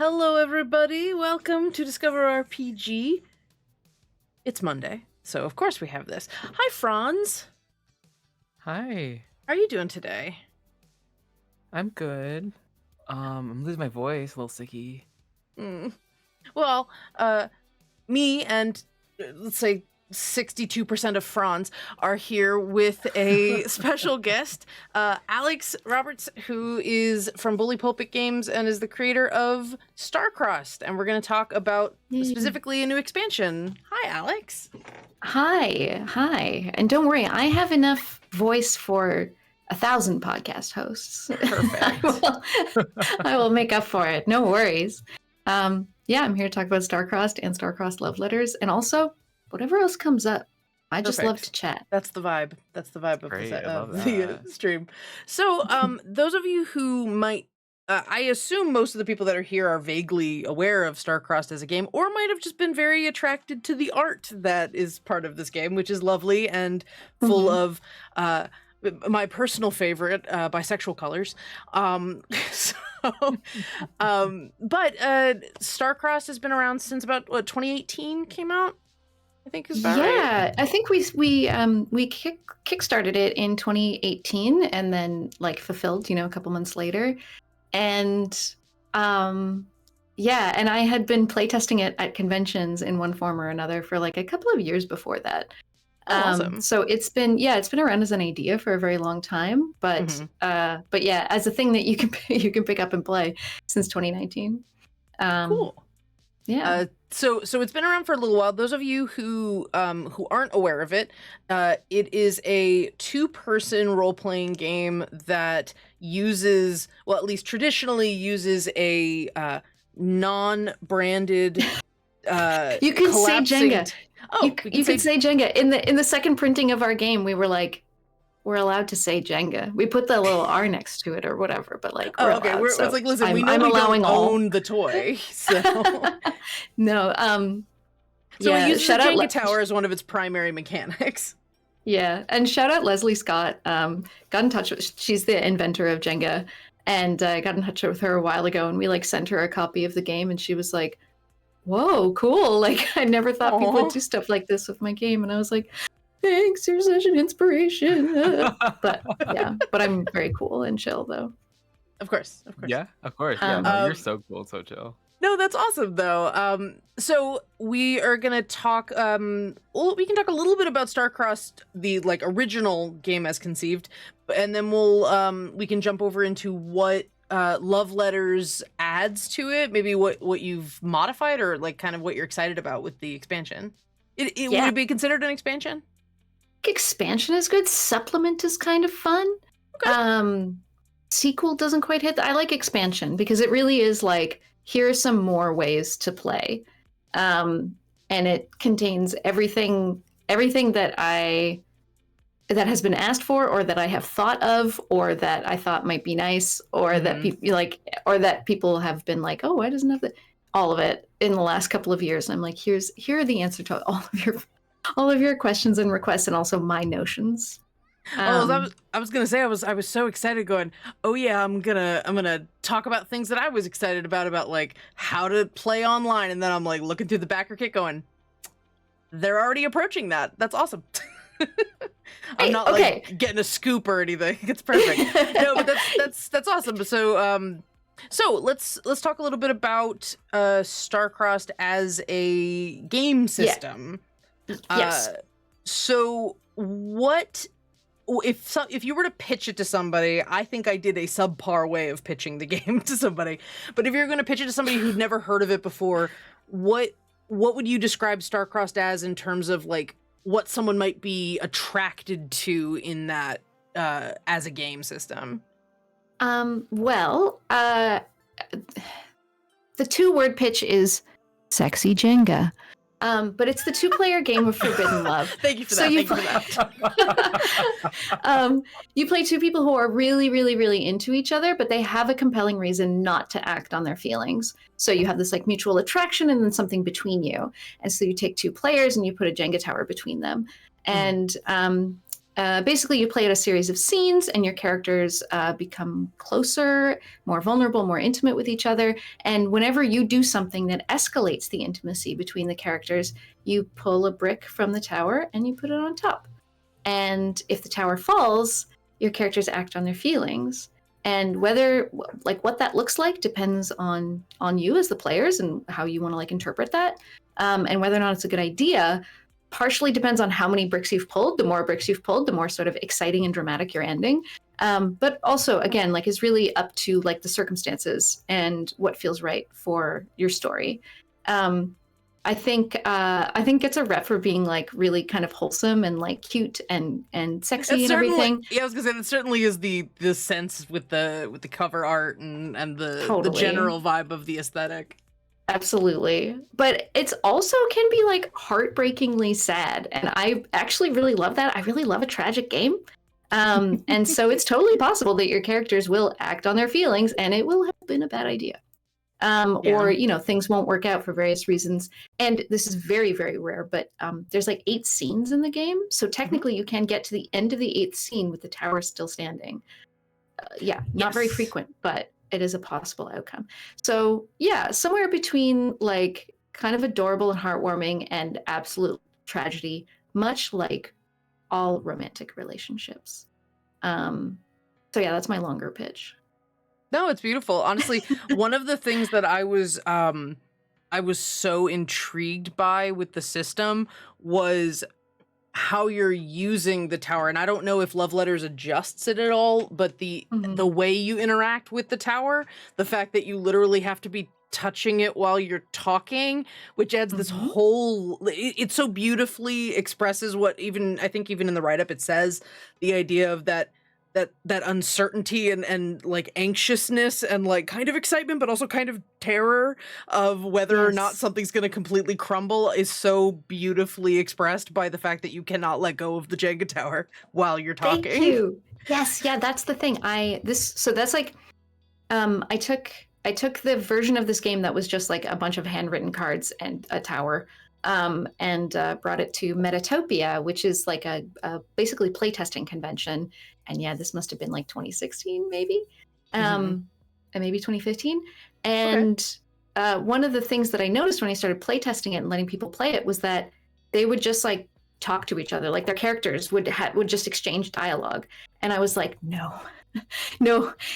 Hello, everybody. Welcome to Discover RPG. It's Monday, so of course we have this. Hi, Franz. Hi. How are you doing today? I'm good. I'm losing my voice, a little sicky. Well, me and let's say 62% of Franz are here with a special guest, Alex Roberts, who is from Bully Pulpit Games and is the creator of Starcrossed. And we're going to talk about specifically a new expansion. Hi, Alex. Hi. And don't worry, I have enough voice for 1,000 podcast hosts. Perfect. I will make up for it. No worries. I'm here to talk about Starcrossed and Starcrossed love letters, and also whatever else comes up. I just love to chat. That's the vibe. That's the vibe of the stream. So, those of you who might, I assume most of the people that are here are vaguely aware of Starcrossed as a game, or might have just been very attracted to the art that is part of this game, which is lovely and full of my personal favorite, bisexual colors. But Starcrossed has been around since about 2018 came out. I think is about right. Yeah, I think we kickstarted it in 2018 and then fulfilled, a couple months later. And and I had been playtesting it at conventions in one form or another for a couple of years before that. Awesome. So it's been around as an idea for a very long time, but as a thing that you can pick up and play since 2019. Cool. Yeah. So it's been around for a little while. Those of you who aren't aware of it, it is a 2-person role-playing game that uses, well, at least traditionally uses a non-branded you can say Jenga. Oh, you can say Jenga. In the second printing of our game, we were like, we're allowed to say Jenga. We put the little R next to it or whatever, but we're allowed. It's like, listen, we know we don't own the toy, so no. So it uses the Jenga tower as one of its primary mechanics. Yeah, and shout out Leslie Scott. Got in touch with. She's the inventor of Jenga, and got in touch with her a while ago, and we sent her a copy of the game, and she was like, "Whoa, cool! I never thought people would do stuff like this with my game," and I was like, thanks, you're such an inspiration. but I'm very cool and chill though. Of course. Yeah, of course. Yeah, no, you're so cool, so chill. No, that's awesome though. So we are gonna talk. We can talk a little bit about Starcrossed, the original game as conceived, and then we can jump over into what Love Letters adds to it. Maybe what you've modified or kind of what you're excited about with the expansion. Would it be considered an expansion? Expansion is good. Supplement is kind of fun. Okay. Sequel doesn't quite hit. I like expansion because it really is here are some more ways to play, and it contains everything that has been asked for, or that I have thought of, or that I thought might be nice, or that people have been like, oh, why doesn't have that? All of it in the last couple of years. I'm like, here are the answer to all of your questions and requests, and also my notions. I was gonna say I was so excited going, oh yeah, I'm gonna talk about things that I was excited about how to play online, and then I'm looking through the backer kit going, they're already approaching that. That's awesome. I'm not getting a scoop or anything. It's perfect. No, but that's awesome. So let's talk a little bit about Starcrossed as a game system. Yes. So what if you were to pitch it to somebody? I think I did a subpar way of pitching the game to somebody. But if you're going to pitch it to somebody who'd never heard of it before, what would you describe Starcrossed as in terms of what someone might be attracted to in that as a game system? Well, the 2-word pitch is sexy Jenga. But it's the 2-player game of forbidden love. Thank you for that. You play 2 people who are really, really, really into each other, but they have a compelling reason not to act on their feelings. So you have this mutual attraction and then something between you. And so you take 2 players and you put a Jenga tower between them. And basically you play out a series of scenes, and your characters become closer, more vulnerable, more intimate with each other. And whenever you do something that escalates the intimacy between the characters, you pull a brick from the tower and you put it on top. And if the tower falls, your characters act on their feelings. And whether, like, what that looks like depends on you as the players and how you want to, like, interpret that. And whether or not it's a good idea partially depends on how many bricks you've pulled. The more bricks you've pulled, the more sort of exciting and dramatic your ending. But also, again, like, is really up to, like, the circumstances and what feels right for your story. I think it's a rep for being, like, really kind of wholesome and, like, cute and sexy and everything. Yeah, I was gonna say that certainly is the sense with the cover art and the Totally. general vibe of the aesthetic. Absolutely. But it's also can be, like, heartbreakingly sad. And I actually really love that. I really love a tragic game. And so it's totally possible that your characters will act on their feelings and it will have been a bad idea. Or, you know, things won't work out for various reasons. And this is very, very rare, but there's like 8 scenes in the game. So technically you can get to the end of the 8th scene with the tower still standing. Not very frequent, but it is a possible outcome. So yeah, somewhere between, like, kind of adorable and heartwarming and absolute tragedy, much like all romantic relationships. So yeah, that's my longer pitch. No, it's beautiful. Honestly, one of the things that I was so intrigued by with the system was how you're using the tower. And I don't know if Love Letters adjusts it at all, but the way you interact with the tower, the fact that you literally have to be touching it while you're talking, which adds this whole, it so beautifully expresses what I think even in the write-up it says, the idea of that uncertainty and like anxiousness and, like, kind of excitement, but also kind of terror of whether or not something's going to completely crumble is so beautifully expressed by the fact that you cannot let go of the Jenga tower while you're talking. Thank you. Yes, yeah, that's the thing. So that's like, I took the version of this game that was just like a bunch of handwritten cards and a tower, and brought it to Metatopia, which is like a basically playtesting convention. And yeah, this must have been like 2016, maybe, and maybe 2015. And one of the things that I noticed when I started playtesting it and letting people play it was that they would just, like, talk to each other, like their characters would just exchange dialogue. And I was like, no,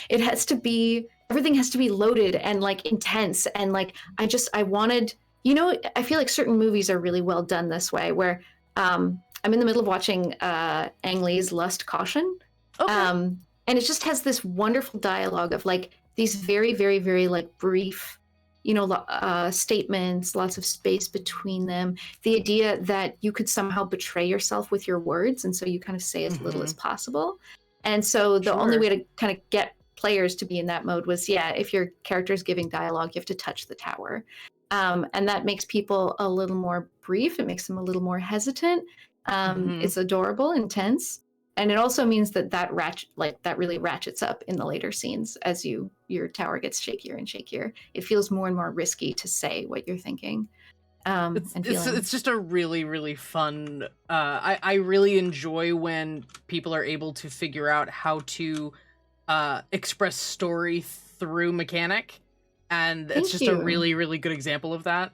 it has to be, everything has to be loaded and, like, intense. And, like, I wanted, you know, I feel like certain movies are really well done this way, where I'm in the middle of watching Ang Lee's Lust, Caution. Okay. And it just has this wonderful dialogue of, like, these very, very, very, like, brief, you know, statements, lots of space between them. The idea that you could somehow betray yourself with your words, and so you kind of say as little as possible. And so the only way to kind of get players to be in that mode was, if your character's giving dialogue, you have to touch the tower. And that makes people a little more brief. It makes them a little more hesitant. It's adorable, intense. And it also means that really ratchets up in the later scenes as your tower gets shakier and shakier. It feels more and more risky to say what you're thinking. It's just a really, really fun. I really enjoy when people are able to figure out how to express story through mechanic, and it's just a really, really good example of that.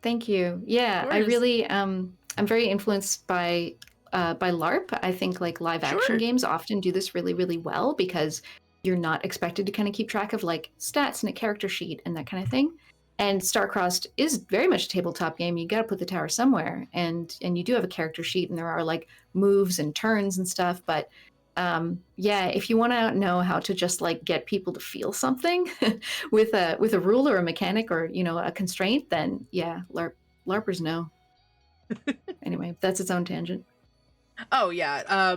Thank you. Yeah, I really I'm very influenced by LARP. I think, like, live action games often do this really, really well because you're not expected to kind of keep track of, like, stats and a character sheet and that kind of thing. And Starcrossed is very much a tabletop game. You got to put the tower somewhere, and you do have a character sheet, and there are, like, moves and turns and stuff. But if you want to know how to just, like, get people to feel something with a rule or a mechanic or, you know, a constraint, then LARPers know. Anyway, that's its own tangent. Oh yeah.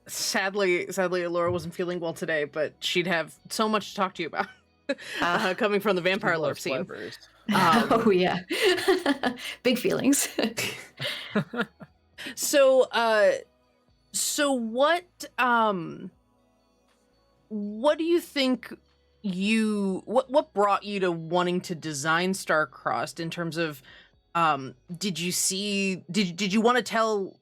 Sadly, Laura wasn't feeling well today, but she'd have so much to talk to you about. Coming from the vampire LARP scene. Oh yeah, big feelings. So what do you think what brought you to wanting to design Starcrossed in terms of did you want to tell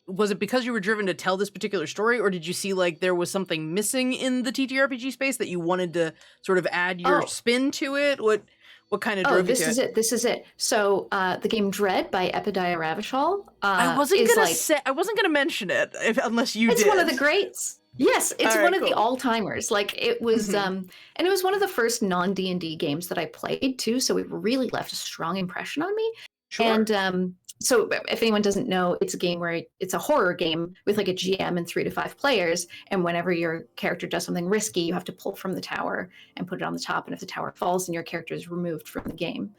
was it because you were driven to tell this particular story, or did you see like there was something missing in the TTRPG space that you wanted to sort of add your spin to it? What kind of drove you to it? This is it. So the game Dread by Epidiah Ravishal. I wasn't gonna mention it unless you did. It's one of the greats. Yes, it's All right, one of cool. the all-timers. Like it was, and it was one of the first non-D&D games that I played too. So it really left a strong impression on me. Sure. And so if anyone doesn't know, it's a game where it's a horror game with like a GM and 3 to 5 players. And whenever your character does something risky, you have to pull from the tower and put it on the top. And if the tower falls, then your character is removed from the game,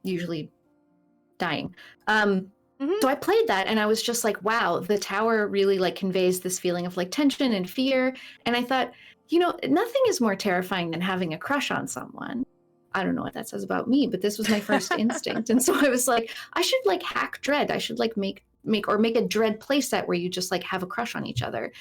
usually dying. So I played that and I was just like, wow, the tower really like conveys this feeling of like tension and fear. And I thought, you know, nothing is more terrifying than having a crush on someone. I don't know what that says about me, but this was my first instinct. And so I was like, I should like hack Dread. I should like make a Dread playset where you just like have a crush on each other.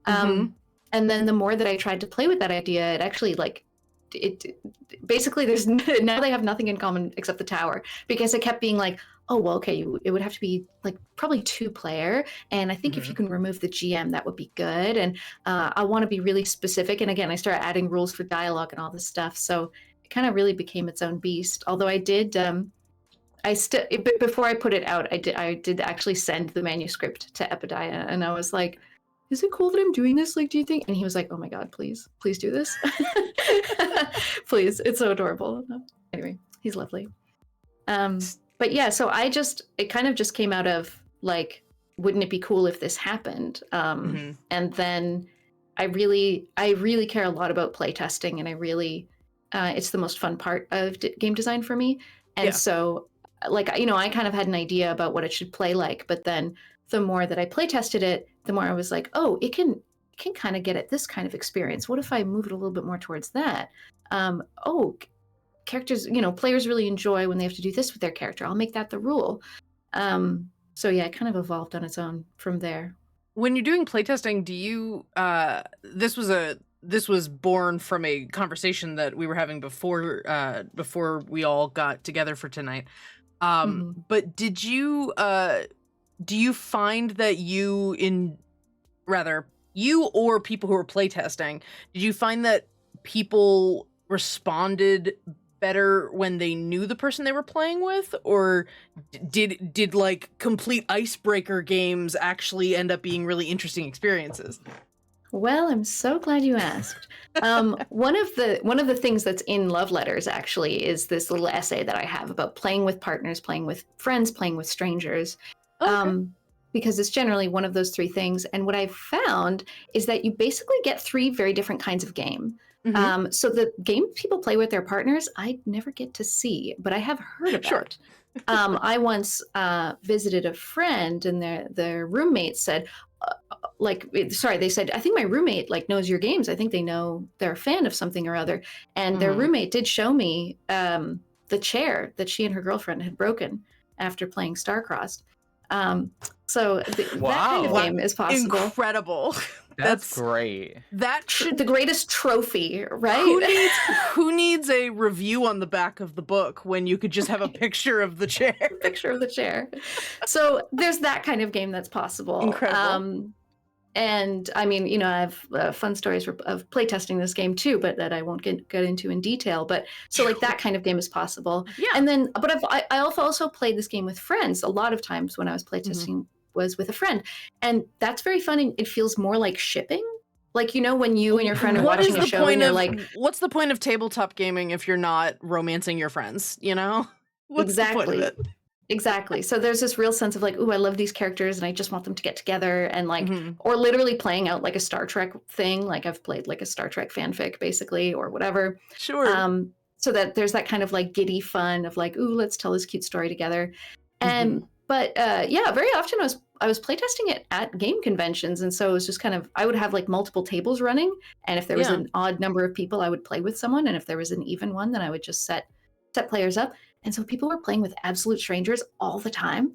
And then the more that I tried to play with that idea, it actually like, it basically there's now they have nothing in common except the tower, because I kept being like, oh well, okay, it would have to be like probably 2-player, and I think if you can remove the GM, that would be good. And I want to be really specific, and again I started adding rules for dialogue and all this stuff, so it kind of really became its own beast. Although I did before I put it out, I did actually send the manuscript to Epidiah, and I was like, is it cool that I'm doing this? Like, do you think? And he was like, oh my God, please do this. Please. It's so adorable. Anyway, he's lovely. But yeah, so it kind of just came out of like, wouldn't it be cool if this happened? And then I really care a lot about playtesting, and I really, it's the most fun part of game design for me. And so like, you know, I kind of had an idea about what it should play like, but then the more that I play tested it, the more I was like, oh, it can kind of get at this kind of experience. What if I move it a little bit more towards that? Characters, you know, players really enjoy when they have to do this with their character. I'll make that the rule. So yeah, it kind of evolved on its own from there. When you're doing playtesting, do you this was born from a conversation that we were having before we all got together for tonight. But do you find that you or people who are playtesting, did you find that people responded better when they knew the person they were playing with, or did like complete icebreaker games actually end up being really interesting experiences? Well, I'm so glad you asked. One of the things that's in Love Letters actually is this little essay that I have about playing with partners, playing with friends, playing with strangers. Okay. Because it's generally one of those 3 things. And what I've found is that you basically get 3 very different kinds of game. So the game people play with their partners, I never get to see, but I have heard about. Sure. I once visited a friend, and their roommate said, they said, I think my roommate like knows your games. I think they know they're a fan of something or other. And their roommate did show me the chair that she and her girlfriend had broken after playing Starcrossed. So that kind of game is possible. Incredible. That's great. The greatest trophy, right? Who needs a review on the back of the book when you could just have a picture of the chair? Picture of the chair. So there's that kind of game that's possible. Incredible. And I mean, you know, I have fun stories of playtesting this game too, but that I won't get into in detail. But so like that kind of game is possible. Yeah. And then, but I also played this game with friends. A lot of times when I was playtesting was with a friend, and that's very fun. And it feels more like shipping. Like, you know, when you and your friend are watching a show and you're like, what's the point of tabletop gaming if you're not romancing your friends? You know, what's the point of it? Exactly. So there's this real sense of like, ooh, I love these characters and I just want them to get together, and like, or literally playing out like a Star Trek thing. Like I've played like a Star Trek fanfic basically, or whatever. Sure. So that there's that kind of like giddy fun of like, ooh, let's tell this cute story together. And, but yeah, very often I was playtesting it at game conventions. And so it was just kind of, I would have like multiple tables running. And if there was an odd number of people, I would play with someone. And if there was an even one, then I would just set players up. And so people were playing with absolute strangers all the time.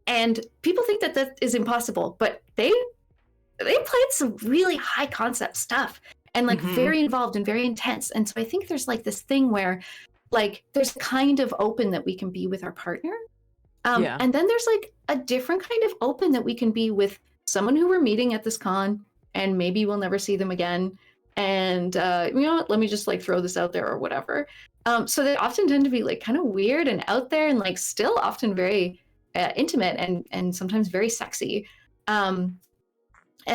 And people think that that is impossible, but they played some really high concept stuff and like very involved and very intense. And so I think there's like this thing where like there's kind of open that we can be with our partner. And then there's like a different kind of open that we can be with someone who we're meeting at this con, and maybe we'll never see them again. And you know what, let me just like throw this out there or whatever. So they often tend to be like kind of weird and out there, and like still often very intimate and sometimes very sexy. And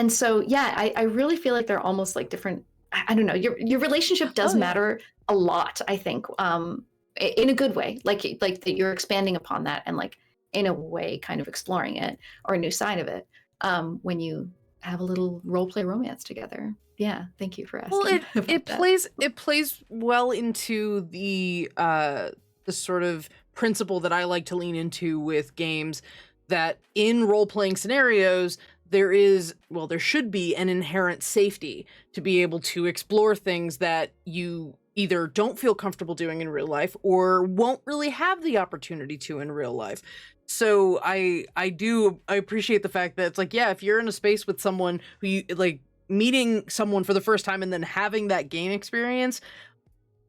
so yeah, I really feel like they're almost like different. I don't know. Your relationship does matter a lot, I think, in a good way. Like that you're expanding upon that and like in a way kind of exploring it or a new side of it when you have a little role play romance together. Yeah, thank you for asking. Well, it plays well into the sort of principle that I like to lean into with games, that in role-playing scenarios there should be an inherent safety to be able to explore things that you either don't feel comfortable doing in real life or won't really have the opportunity to in real life. So I appreciate the fact that it's like, yeah, if you're in a space with someone who you like, meeting someone for the first time and then having that game experience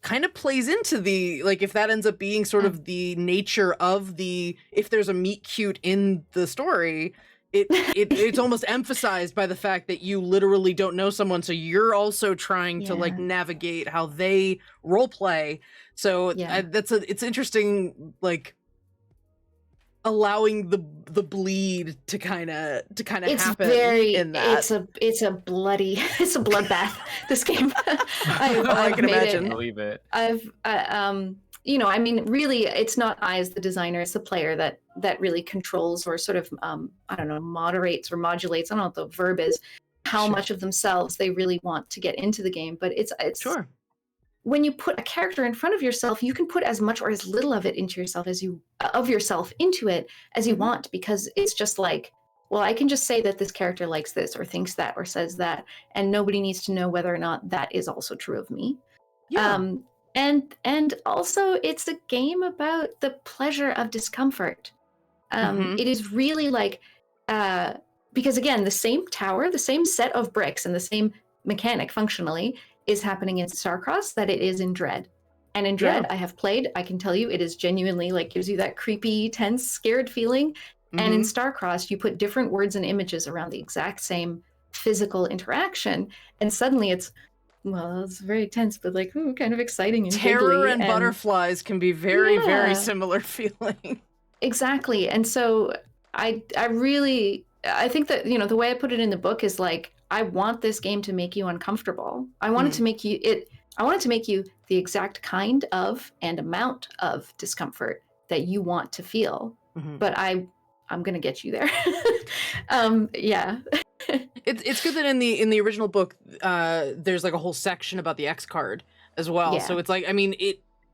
kind of plays into the, like, if that ends up being sort of the nature of the, if there's a meet cute in the story, it's almost emphasized by the fact that you literally don't know someone, so you're also trying to like navigate how they role play. So it's interesting, like allowing the bleed to kind of happen in that. It's a bloodbath, this game. I can imagine. Believe it. You know, I mean, really, it's not I as the designer, it's the player that really controls or sort of, I don't know, moderates or modulates, I don't know what the verb is, how much of themselves they really want to get into the game. But it's sure. When you put a character in front of yourself, you can put as much or as little of it into yourself as you want, because it's just like, well, I can just say that this character likes this or thinks that or says that, and nobody needs to know whether or not that is also true of me. Yeah. And also it's a game about the pleasure of discomfort. It is really like, because again, the same tower, the same set of bricks and the same mechanic functionally is happening in Starcross that it is in Dread. And in Dread, I have played, I can tell you, it is genuinely like gives you that creepy, tense, scared feeling. And in Starcross, you put different words and images around the exact same physical interaction. And suddenly it's very tense, but like, ooh, kind of exciting and terror giggly. And butterflies can be very, very similar feeling. Exactly. And so I think that, you know, the way I put it in the book is like, I want this game to make you uncomfortable. I want it to make you the exact kind of and amount of discomfort that you want to feel. But I'm gonna get you there. Yeah. It's good that in the original book, there's like a whole section about the X card as well. Yeah. So it's like, I mean,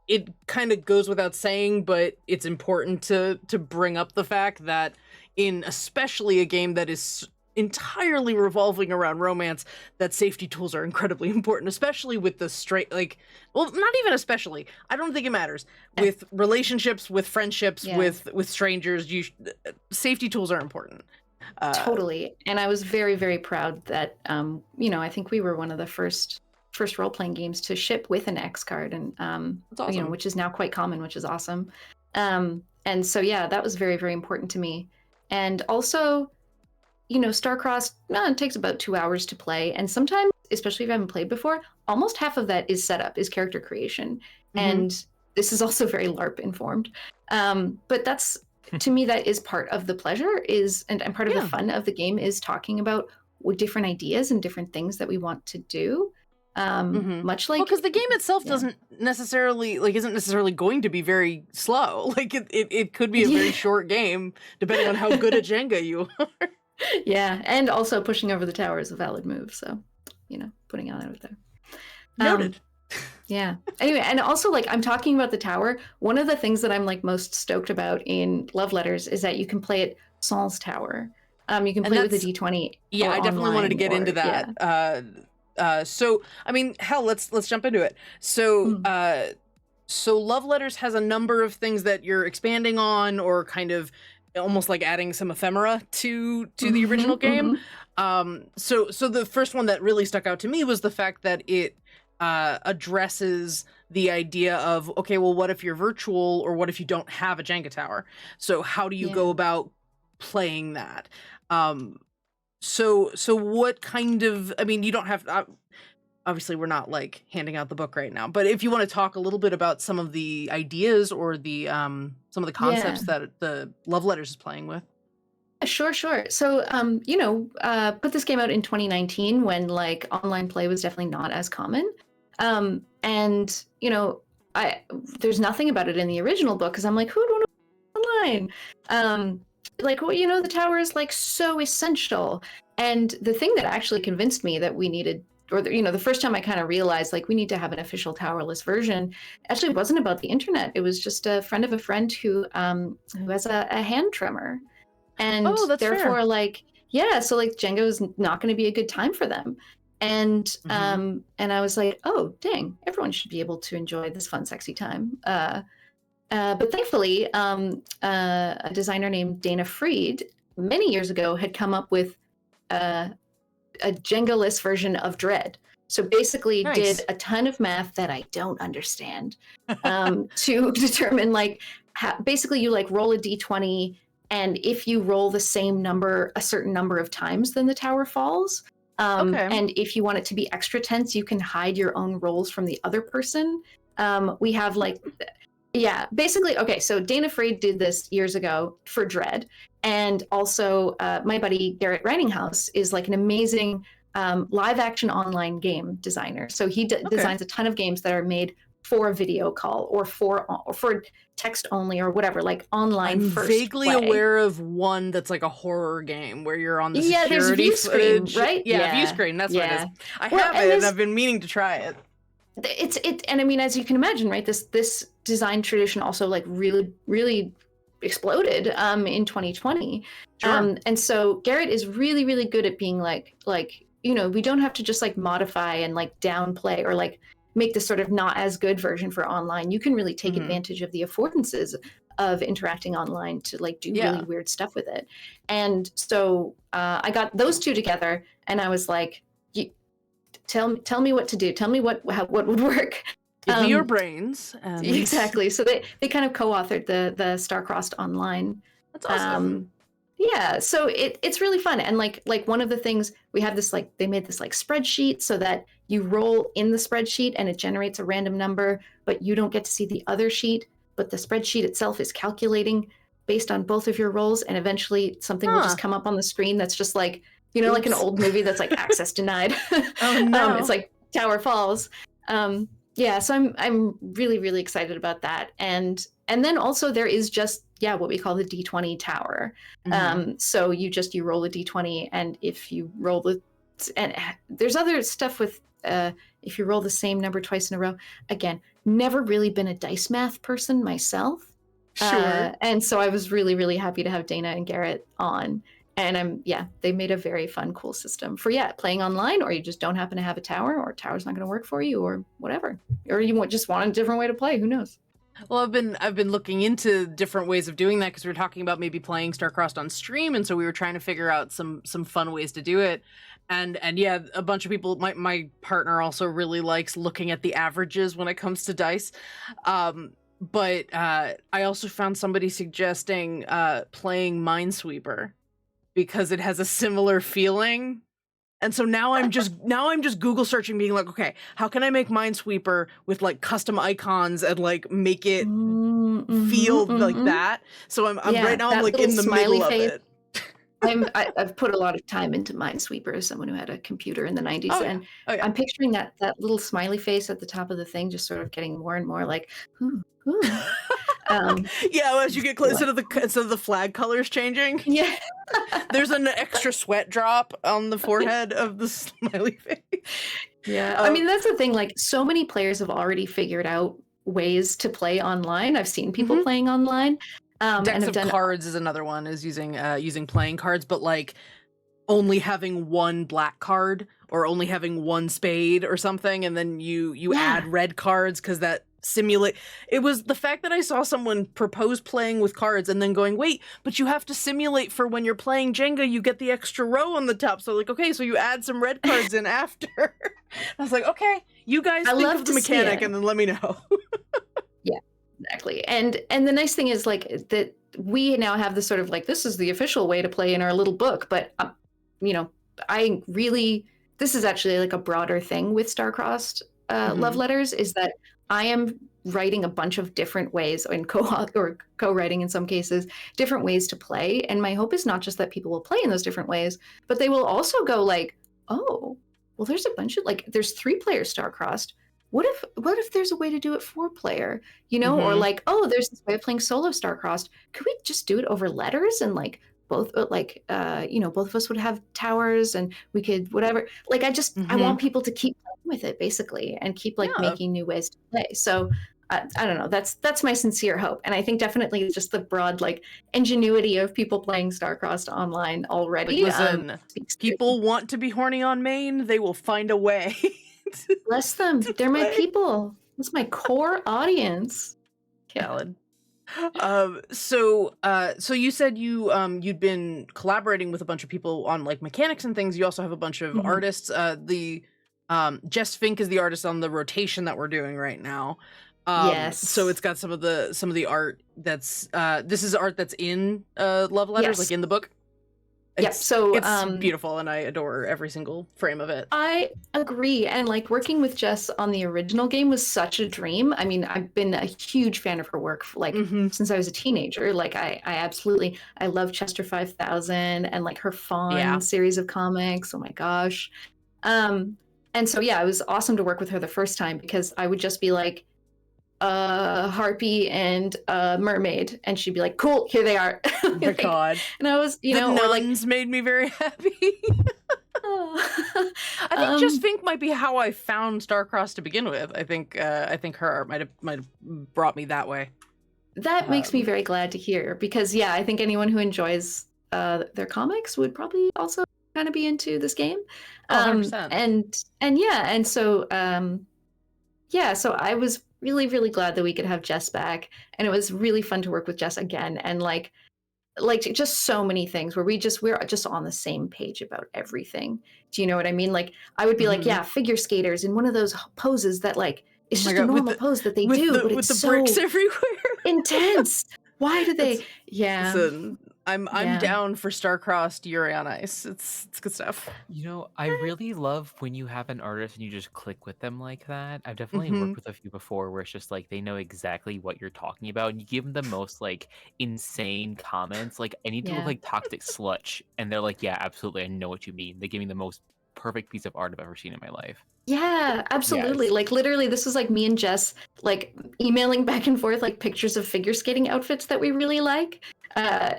it kind of goes without saying, but it's important to bring up the fact that in especially a game that is entirely revolving around romance, that safety tools are incredibly important, especially with the straight, like, well, not even especially, I don't think it matters with relationships, with friendships, with strangers. Safety tools are important. Totally. And I was very, very proud that you know, I think we were one of the first role-playing games to ship with an X card, and that's awesome. You know, which is now quite common, which is awesome. And so yeah, that was very, very important to me. And also, you know, Starcross, it takes about 2 hours to play. And sometimes, especially if I haven't played before, almost half of that is setup, is character creation. And this is also very LARP informed. But that's, to me, that is part of the pleasure and part of the fun of the game is talking about different ideas and different things that we want to do. Much like, because the game itself isn't necessarily going to be very slow. Like it could be a very short game, depending on how good at Jenga you are. Yeah, and also pushing over the tower is a valid move, so, you know, putting it out there. Noted. Yeah. Anyway, and also, like, I'm talking about the tower. One of the things that I'm, like, most stoked about in Love Letters is that you can play it sans tower. You can play with a D20. Yeah, I definitely wanted to get into that. Yeah. So, I mean, hell, let's jump into it. So, so Love Letters has a number of things that you're expanding on, or kind of almost like adding some ephemera to the original game. So the first one that really stuck out to me was the fact that it addresses the idea of, okay, well, what if you're virtual, or what if you don't have a Jenga tower? So how do you go about playing that. So what kind of, I mean, you don't have, obviously we're not like handing out the book right now, but if you want to talk a little bit about some of the ideas or the some of the concepts that the Love Letters is playing with. Sure. So, put this game out in 2019 when like online play was definitely not as common. And there's nothing about it in the original book because I'm like, who don't know online? The tower is like so essential. And the thing that actually convinced me that we needed, or the first time I kind of realized like we need to have an official towerless version, actually wasn't about the internet. It was just a friend of a friend who has a hand tremor. And therefore, fair. So Jenga is not going to be a good time for them. And and I was like, oh, dang, everyone should be able to enjoy this fun, sexy time. But thankfully, a designer named Dana Freed many years ago had come up with a Jenga-less version of Dread. So basically did a ton of math that I don't understand to determine basically you roll a d20. And if you roll the same number a certain number of times, then the tower falls. And if you want it to be extra tense, you can hide your own rolls from the other person. We have basically, okay, so Dana Freed did this years ago for Dread. And also my buddy Garrett Writinghouse is like an amazing live action online game designer. So he designs a ton of games that are made for a video call or for text only or whatever, like online. I'm vaguely aware of one that's like a horror game where you're on the security there's view footage. Screen, right? View screen. That's what it is. I have it, and I've been meaning to try it. And I mean, as you can imagine, right? This design tradition also like really exploded in 2020. Sure. And so Garrett is really, really good at being like we don't have to just like modify and like downplay or like make this sort of not as good version for online. You can really take advantage of the affordances of interacting online to like do really weird stuff with it. And so I got those two together and I was like, tell me what to do. Tell me what would work. Give me your brains. And... Exactly. So they kind of co-authored the Star-Crossed Online. That's awesome. So it's really fun. And like one of the things we have this they made this spreadsheet so that you roll in the spreadsheet and it generates a random number, but you don't get to see the other sheet, but the spreadsheet itself is calculating based on both of your rolls. And eventually something will just come up on the screen that's just like, like an old movie that's like access denied. Oh no. It's like Tower Falls. So I'm really, really excited about that. And then also there is just what we call the D20 tower. So you roll a D20, and if you roll and there's other stuff with if you roll the same number twice in a row. Again, never really been a dice math person myself. Sure. And so I was really, really happy to have Dana and Garrett on. And they made a very fun, cool system for playing online, or you just don't happen to have a tower, or a tower's not going to work for you, or whatever, or you just want a different way to play. Who knows? Well, I've been looking into different ways of doing that because we were talking about maybe playing Star-Crossed on stream, and so we were trying to figure out some fun ways to do it. And a bunch of people. My partner also really likes looking at the averages when it comes to dice. But I also found somebody suggesting playing Minesweeper because it has a similar feeling. And so now I'm just Google searching, being like, okay, how can I make Minesweeper with like custom icons and like make it feel like that? So I'm right now I'm like in the middle of it. I've put a lot of time into Minesweeper as someone who had a computer in the 90s, I'm picturing that little smiley face at the top of the thing just sort of getting more and more like, as you get closer to the flag colors changing. Yeah. There's an extra sweat drop on the forehead of the smiley face. Yeah. I mean, that's the thing. Like, so many players have already figured out ways to play online. I've seen people playing online. Decks of cards is another one, is using playing cards, but like only having one black card or only having one spade or something, and then you add red cards because that simulate. It was the fact that I saw someone propose playing with cards and then going, wait, but you have to simulate for when you're playing Jenga, you get the extra row on the top. So like, okay, so you add some red cards in after. I was like, okay, you guys think of the mechanic and then let me know. Exactly. And the nice thing is like that we now have this sort of like, this is the official way to play in our little book, but you know, I really, this is actually like a broader thing with Starcrossed love letters, is that I am writing a bunch of different ways, in co-writing in some cases, different ways to play. And my hope is not just that people will play in those different ways, but they will also go like, oh, well, there's a bunch of like, there's 3-player Starcrossed. What if there's a way to do it 4-player, you know, or like, oh, there's this way of playing solo Starcrossed. Could we just do it over letters and like both, like, you know, both of us would have towers and we could whatever. Like, I want people to keep playing with it basically and keep like making new ways to play. So I don't know. That's my sincere hope, and I think definitely just the broad like ingenuity of people playing Starcrossed online already. Listen, people want to be horny on main. They will find a way. Bless them. They're my people. That's my core audience. Valid. So you said you'd been collaborating with a bunch of people on like mechanics and things. You also have a bunch of artists. Jess Fink is the artist on the rotation that we're doing right now. Yes. So it's got some of the art that's this is art that's in love letters, like in the book. So it's beautiful, and I adore every single frame of it. I agree, and like working with Jess on the original game was such a dream. I mean, I've been a huge fan of her work like since I was a teenager. Like I absolutely, I love Chester 5000 and like her Fawn series of comics. Oh my gosh. And so yeah, it was awesome to work with her the first time, because I would just be like, harpy and mermaid, and she'd be like, cool, here they are. Oh my god. And I was, you the know, nuns made me very happy. I think Jess Fink might be how I found Starcross to begin with. I think her art might have brought me that way. That makes me very glad to hear, because yeah, I think anyone who enjoys their comics would probably also kind of be into this game. 100%. And yeah, and so yeah, so I was really, really glad that we could have Jess back, and it was really fun to work with Jess again, and like just so many things where we're just on the same page about everything. Do you know what I mean? Like I would be like, yeah, figure skaters in one of those poses that like it's just a normal pose that they do, but it's so bricks everywhere. Intense. Why do they? Listen, I'm down for Starcrossed Yuri on Ice. It's good stuff. You know, I really love when you have an artist and you just click with them like that. I've definitely worked with a few before where it's just like they know exactly what you're talking about, and you give them the most like insane comments. Like, I need to look like toxic sludge, and they're like, yeah, absolutely, I know what you mean. They give me the most perfect piece of art I've ever seen in my life. Yeah, absolutely. Like literally, this was like me and Jess like emailing back and forth like pictures of figure skating outfits that we really like.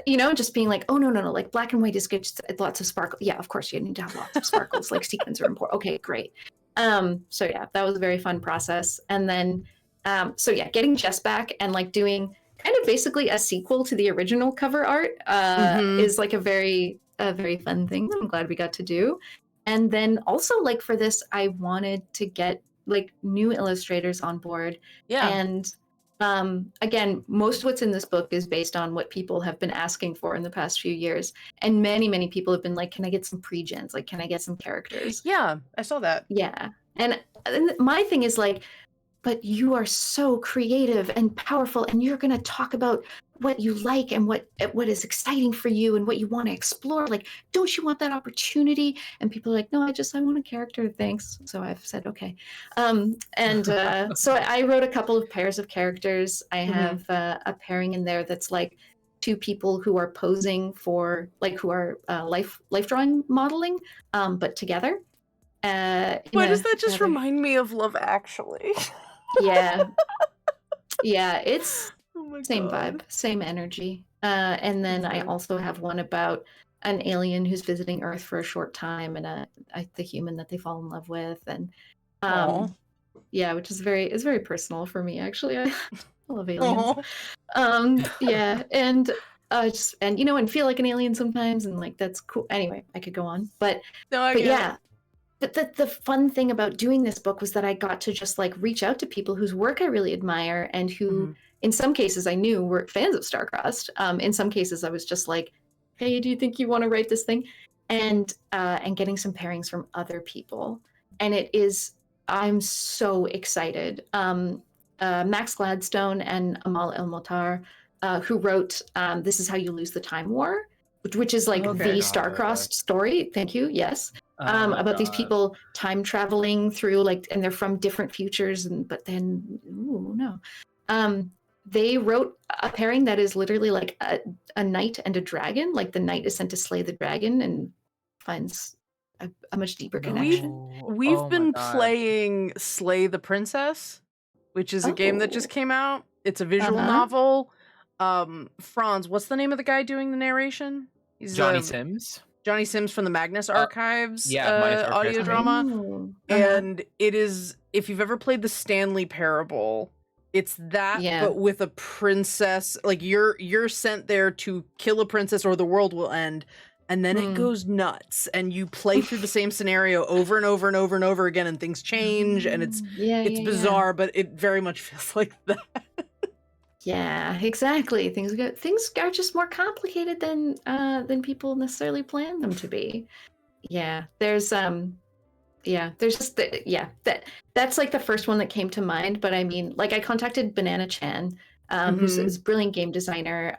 You know, just being like, oh no, like black and white is good, lots of sparkle. Yeah, of course you need to have lots of sparkles. Like sequins are important. Okay, great. So yeah, that was a very fun process. And then so yeah, getting Jess back and like doing kind of basically a sequel to the original cover art is like a very fun thing that I'm glad we got to do. And then also like for this, I wanted to get like new illustrators on board. Yeah. And again, most of what's in this book is based on what people have been asking for in the past few years. And many people have been like, can I get some pre-gens? Like, can I get some characters? Yeah, I saw that. Yeah. And my thing is like, but you are so creative and powerful, and you're going to talk about what you like and what is exciting for you and what you want to explore. Like, don't you want that opportunity? And people are like, no, I want a character, thanks. So I've said, okay. So I wrote a couple of pairs of characters. I have a pairing in there that's like two people who are posing for, like, who are life drawing modeling, but together. Why does that just remind me of Love Actually? Yeah. Yeah, it's same vibe, same energy. And then I also have one about an alien who's visiting Earth for a short time, and the human that they fall in love with, and yeah, which is very personal for me actually. I love aliens. Yeah, and you know, and feel like an alien sometimes, and like that's cool. Anyway, I could go on, but yeah. But the fun thing about doing this book was that I got to just like reach out to people whose work I really admire, and who in some cases I knew were fans of Starcrossed. In some cases I was just like, hey, do you think you want to write this thing? And getting some pairings from other people. And I'm so excited. Max Gladstone and Amal El Motar who wrote This Is How You Lose the Time War, which is like Okay. the star-crossed story. Thank you. Yes. About these God. people time traveling through like, and they're from different futures, but then, ooh, no. They wrote a pairing that is literally like a knight and a dragon. Like the knight is sent to slay the dragon and finds a much deeper connection. We've Oh my been God. playing Slay the Princess, which is a game that just Oh. came out. It's a visual novel. Franz, what's the name of the guy doing the narration? He's Johnny Sims. Johnny Sims from the Magnus Archives Magnus Archives. audio drama. Oh. And it is, if you've ever played the Stanley Parable, it's that, Yeah. but with a princess. Like you're sent there to kill a princess or the world will end. And then it goes nuts, and you play through the same scenario over and over and over and over again, and things change, and it's bizarre, but it very much feels like that. Yeah, exactly. Things are just more complicated than people necessarily plan them to be. Yeah, there's just that's like the first one that came to mind. But I mean, like I contacted Banana Chan, who's a brilliant game designer,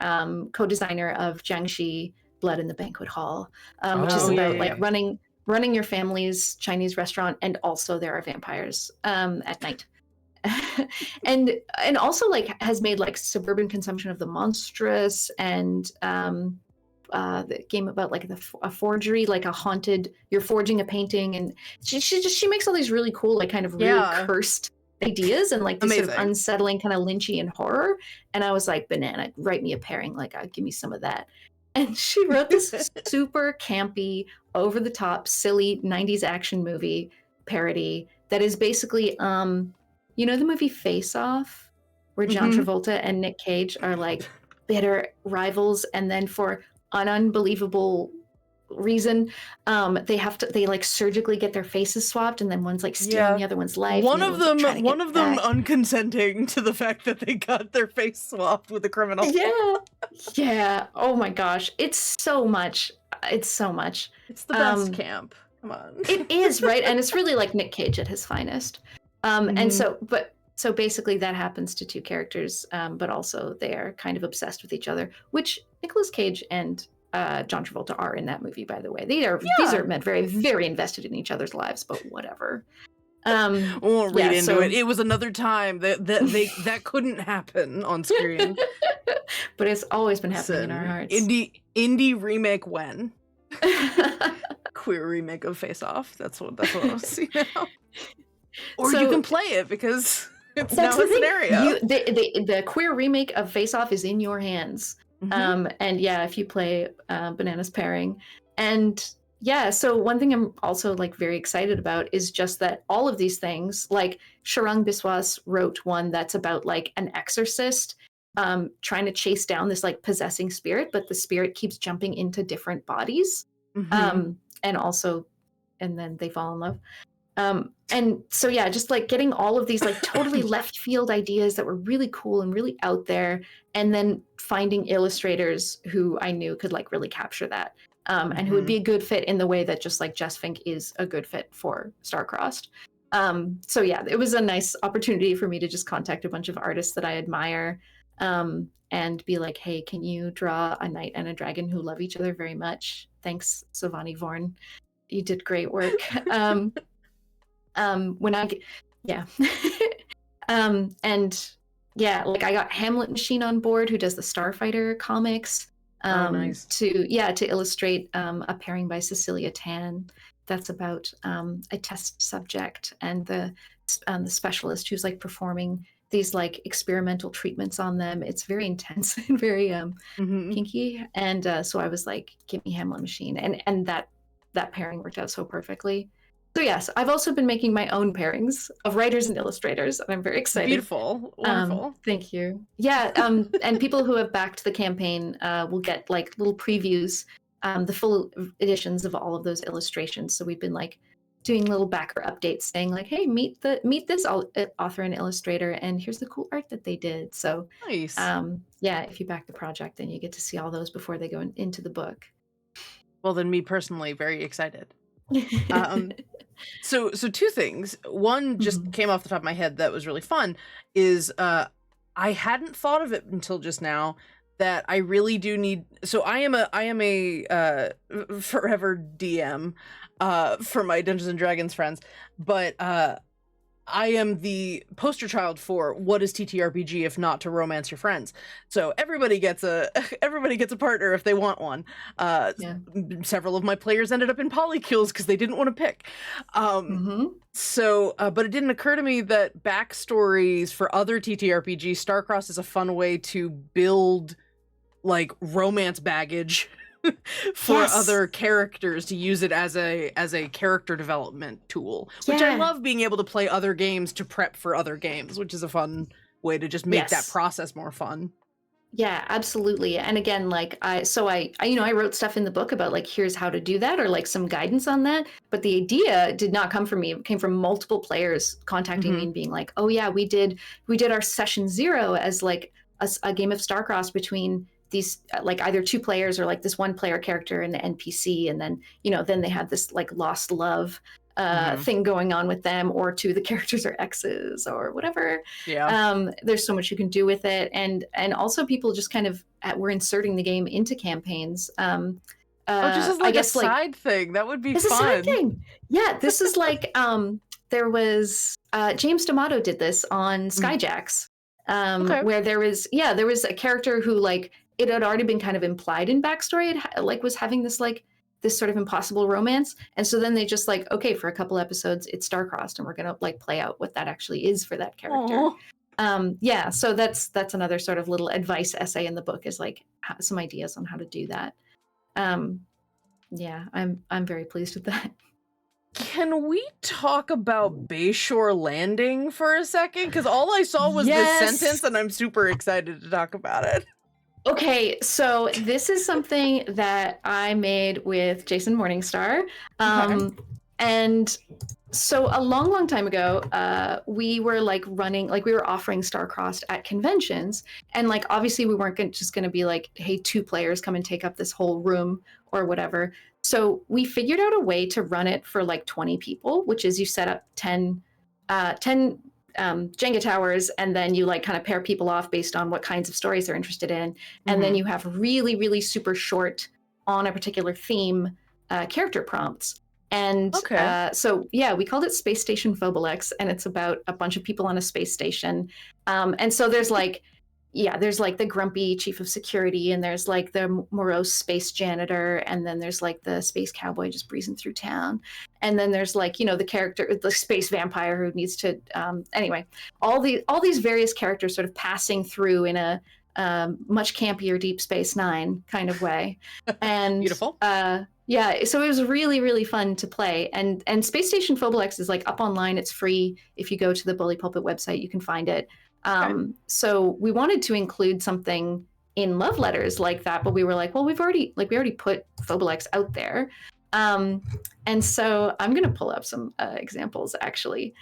co-designer of Jiangxi Blood in the Banquet Hall, which is about like running your family's Chinese restaurant, and also there are vampires at night. and also like has made like Suburban Consumption of the Monstrous, and the game about like a forgery, like a haunted, you're forging a painting, and she makes all these really cool, like kind of really cursed ideas, and like this sort of unsettling kind of Lynchian horror. And I was like, Banana, write me a pairing, like give me some of that. And she wrote this super campy, over the top, silly 90s action movie parody that is basically you know the movie Face Off, where John Travolta and Nick Cage are like bitter rivals, and then for an unbelievable reason, they like surgically get their faces swapped, and then one's like stealing the other one's life. One of them unconsenting to the fact that they got their face swapped with a criminal. Yeah. Oh my gosh, it's so much. It's the best camp. Come on. It is, right? And it's really like Nick Cage at his finest. And so basically that happens to two characters, but also they are kind of obsessed with each other, which Nicolas Cage and John Travolta are in that movie, by the way. These are meant very, very invested in each other's lives, but whatever. We won't read into it. It was another time that couldn't happen on screen. But it's always been happening in our hearts. Indie remake when? Queer remake of Face Off. That's what I see now. Or you can play it because it's now a scenario. The queer remake of Face Off is in your hands. And yeah, if you play Banana's pairing. And yeah, so one thing I'm also like very excited about is just that all of these things, like Sharang Biswas wrote one that's about like an exorcist trying to chase down this like possessing spirit, but the spirit keeps jumping into different bodies. And then they fall in love. And so yeah, just like getting all of these like totally left field ideas that were really cool and really out there, and then finding illustrators who I knew could like really capture that, and who would be a good fit in the way that just like Jess Fink is a good fit for Starcrossed. So yeah, it was a nice opportunity for me to just contact a bunch of artists that I admire, and be like, hey, can you draw a knight and a dragon who love each other very much? Thanks, Savani Vorn. You did great work. And yeah, like I got Hamlet Machine on board, who does the Starfighter comics, nice. to illustrate a pairing by Cecilia Tan that's about a test subject and the specialist who's like performing these like experimental treatments on them. It's very intense and very kinky, and so I was like, give me Hamlet Machine, and that pairing worked out so perfectly. So yes, I've also been making my own pairings of writers and illustrators, and I'm very excited. Beautiful, wonderful. Thank you. Yeah, and people who have backed the campaign will get like little previews, the full editions of all of those illustrations. So we've been like doing little backer updates, saying like, "Hey, meet this author and illustrator, and here's the cool art that they did." So nice. Yeah, if you back the project, then you get to see all those before they go into the book. Well, then, me personally, very excited. So two things. One just came off the top of my head that was really fun is I hadn't thought of it until just now that I really do need. So I am a forever DM for my Dungeons and Dragons friends, but I am the poster child for what is TTRPG if not to romance your friends. So everybody gets a partner if they want one. Several of my players ended up in polycules because they didn't want to pick. So, but it didn't occur to me that backstories for other TTRPG, Starcross is a fun way to build like romance baggage for other characters, to use it as a character development tool, which I love, being able to play other games to prep for other games, which is a fun way to just make that process more fun. Yeah, absolutely. And again, like I wrote stuff in the book about like, here's how to do that, or like some guidance on that. But the idea did not come from me. It came from multiple players contacting me and being like, oh yeah, we did our session 0 as like a game of Starcross between these like either 2 players or like this 1 player character and the NPC, and then then they had this like lost love thing going on with them, or 2 of the characters are exes or whatever. There's so much you can do with it, and also people just kind of were inserting the game into campaigns. Just as like a side thing, that would be fun. A side thing. Yeah, this is like there was James D'Amato did this on Skyjacks, where there was a character who like, it had already been kind of implied in backstory, it like was having this sort of impossible romance, and so then they just like, okay, for a couple episodes it's star-crossed, and we're gonna like play out what that actually is for that character. So that's another sort of little advice essay in the book, is like some ideas on how to do that. I'm very pleased with that. Can we talk about Bayshore Landing for a second? Because all I saw was this sentence, and I'm super excited to talk about it. Okay, so this is something that I made with Jason Morningstar. And so a long time ago, we were like running, like we were offering Starcrossed at conventions. And like, obviously we weren't just going to be like, hey, 2 players come and take up this whole room or whatever. So we figured out a way to run it for like 20 people, which is you set up 10 Jenga towers, and then you like kind of pair people off based on what kinds of stories they're interested in. And then you have really, really super short on a particular theme character prompts. And we called it Space Station Phobilex, and it's about a bunch of people on a space station. And so there's like the grumpy chief of security, and there's like the morose space janitor, and then there's like the space cowboy just breezing through town, and then there's like the space vampire who needs to anyway, all these various characters sort of passing through in a much campier Deep Space Nine kind of way. And beautiful. So it was really, really fun to play. And Space Station Phobilex is like up online. It's free. If you go to the Bully Pulpit website, you can find it. So we wanted to include something in Love Letters like that, but we were like, well, we already put Phobilex out there. And so I'm going to pull up some examples, actually.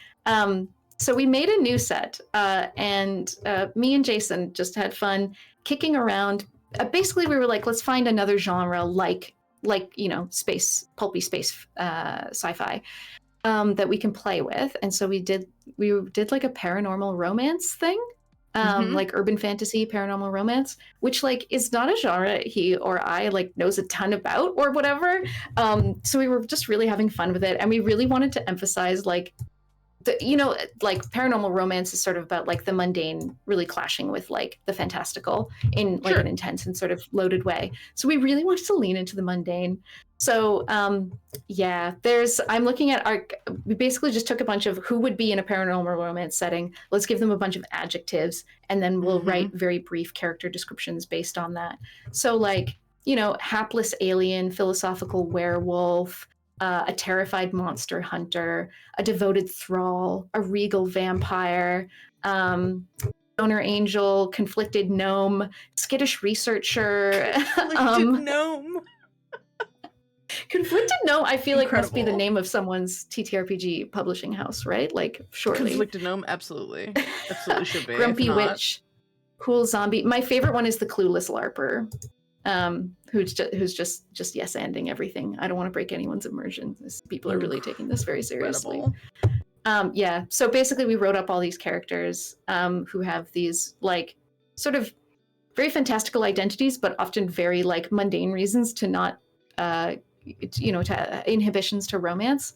So we made a new set, and me and Jason just had fun kicking around. Basically, we were like, let's find another genre like space, pulpy space sci-fi that we can play with. And so we did like a paranormal romance thing, like urban fantasy paranormal romance, which like is not a genre he or I like knows a ton about or whatever. So we were just really having fun with it, and we really wanted to emphasize like like paranormal romance is sort of about like the mundane really clashing with like the fantastical in like an intense and sort of loaded way. So we really wanted to lean into the mundane. So I'm looking at we basically just took a bunch of who would be in a paranormal romance setting. Let's give them a bunch of adjectives, and then we'll write very brief character descriptions based on that. So like, hapless alien, philosophical werewolf, a terrified monster hunter, a devoted thrall, a regal vampire, stoner angel, conflicted gnome, skittish researcher. Conflicted gnome. Conflicted gnome, I feel like must be the name of someone's TTRPG publishing house, right? Like, surely. Conflicted gnome, absolutely. Absolutely should be. Grumpy witch, cool zombie. My favorite one is the clueless LARPer. Who's just yes-anding everything. I don't want to break anyone's immersion. People are really taking this very seriously. Yeah. So basically, we wrote up all these characters who have these like sort of very fantastical identities, but often very like mundane reasons to not, to inhibitions to romance.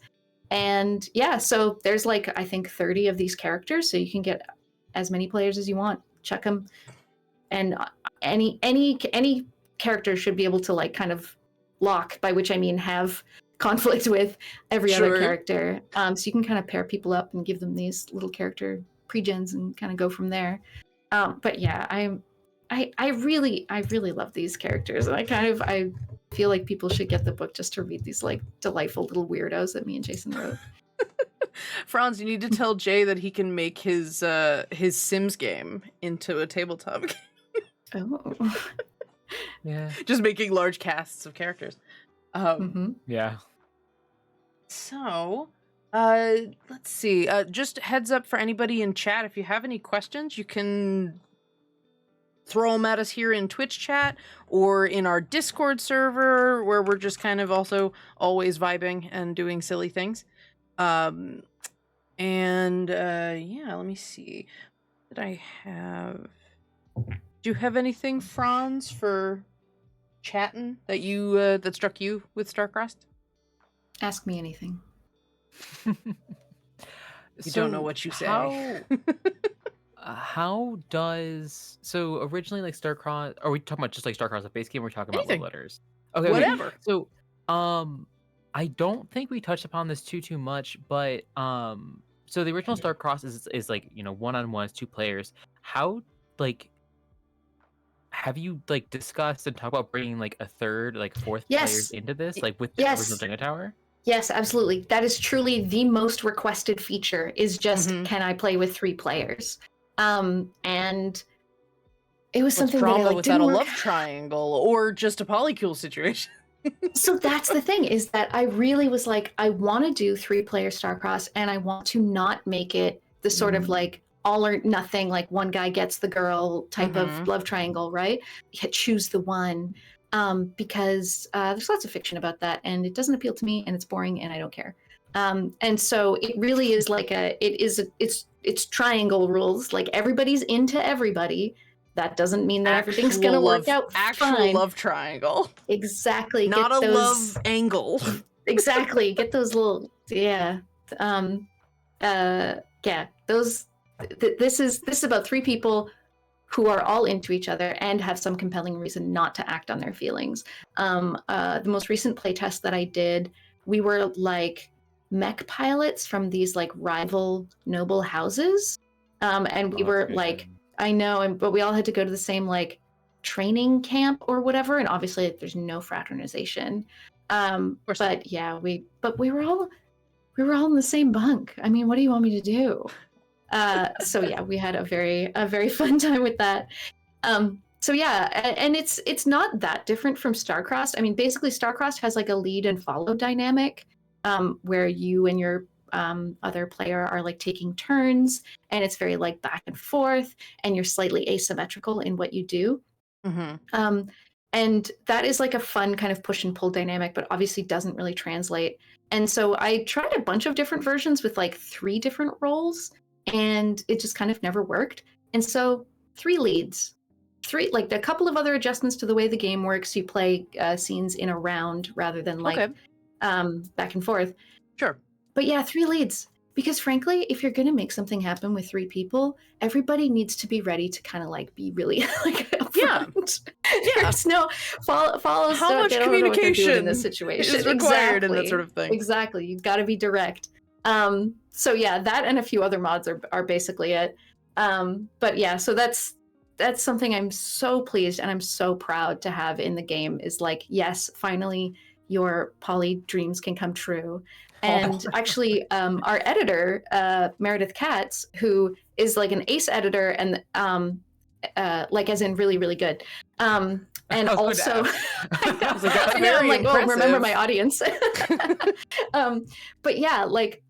And yeah, so there's like I think 30 of these characters, so you can get as many players as you want. Check them, and any character should be able to like kind of lock, by which I mean have conflict with every other Sure. character. So you can kind of pair people up and give them these little character pre-gens and kind of go from there. But yeah, I really love these characters, and I feel like people should get the book just to read these like delightful little weirdos that me and Jason wrote. Franz, you need to tell Jay that he can make his Sims game into a tabletop game. Oh. Yeah. Just making large casts of characters. Yeah. So, let's see. Just heads up for anybody in chat, if you have any questions, you can throw them at us here in Twitch chat or in our Discord server, where we're just kind of also always vibing and doing silly things. Yeah, let me see. Did I have... Do you have anything, Franz, for chatting that you that struck you with Starcrossed? Ask me anything. You don't know what you say. How does originally like Starcross? Are we talking about just like Starcross the base game? Or are we talking Anything. about love letters? Okay, Whatever. So, I don't think we touched upon this too much, but so the original Starcross is like one-on-one, it's 2 players. How like have you like discussed and talked about bringing like a third, like 4th players into this, like with the original Jenga Tower? Yes, absolutely. That is truly the most requested feature. Is just can I play with 3 players? And it was something that I like, without a love triangle or just a polycule situation. So that's the thing, is that I really was like, I want to do 3-player Starcross, and I want to not make it the sort of like all or nothing, like one guy gets the girl type of love triangle, right? Choose the one, because there's lots of fiction about that, and it doesn't appeal to me, and it's boring, and I don't care. And so it really is like it's triangle rules. Like everybody's into everybody. That doesn't mean that everything's gonna work out fine. Love triangle. Exactly. Not a love angle. Exactly. Get those little this is about 3 people who are all into each other and have some compelling reason not to act on their feelings. The most recent playtest that I did, we were like mech pilots from these like rival noble houses, and we were like, I know, but we all had to go to the same like training camp or whatever, and obviously there's no fraternization. But yeah, we were all in the same bunk. I mean, what do you want me to do? So yeah, we had a very fun time with that. So yeah, and it's not that different from Starcrossed. I mean, basically Starcrossed has like a lead and follow dynamic, where you and your other player are like taking turns, and it's very like back and forth, and you're slightly asymmetrical in what you do. And that is like a fun kind of push and pull dynamic, but obviously doesn't really translate. And so I tried a bunch of different versions with like 3 different roles, and it just kind of never worked. And so 3 leads, 3, like a couple of other adjustments to the way the game works. You play scenes in a round rather than like back and forth. Sure. But yeah, 3 leads. Because frankly, if you're going to make something happen with 3 people, everybody needs to be ready to kind of like be really like upfront. Yeah. There's no follow. How much communication in this situation is required in that sort of thing? Exactly. You've got to be direct. So yeah, that and a few other mods are basically it. But yeah, so that's something I'm so pleased and I'm so proud to have in the game, is like, yes, finally your poly dreams can come true. And actually, our editor, Meredith Katz, who is like an ace editor and like as in really, really good. And also, I know, I'm like, oh, remember my audience. But yeah, like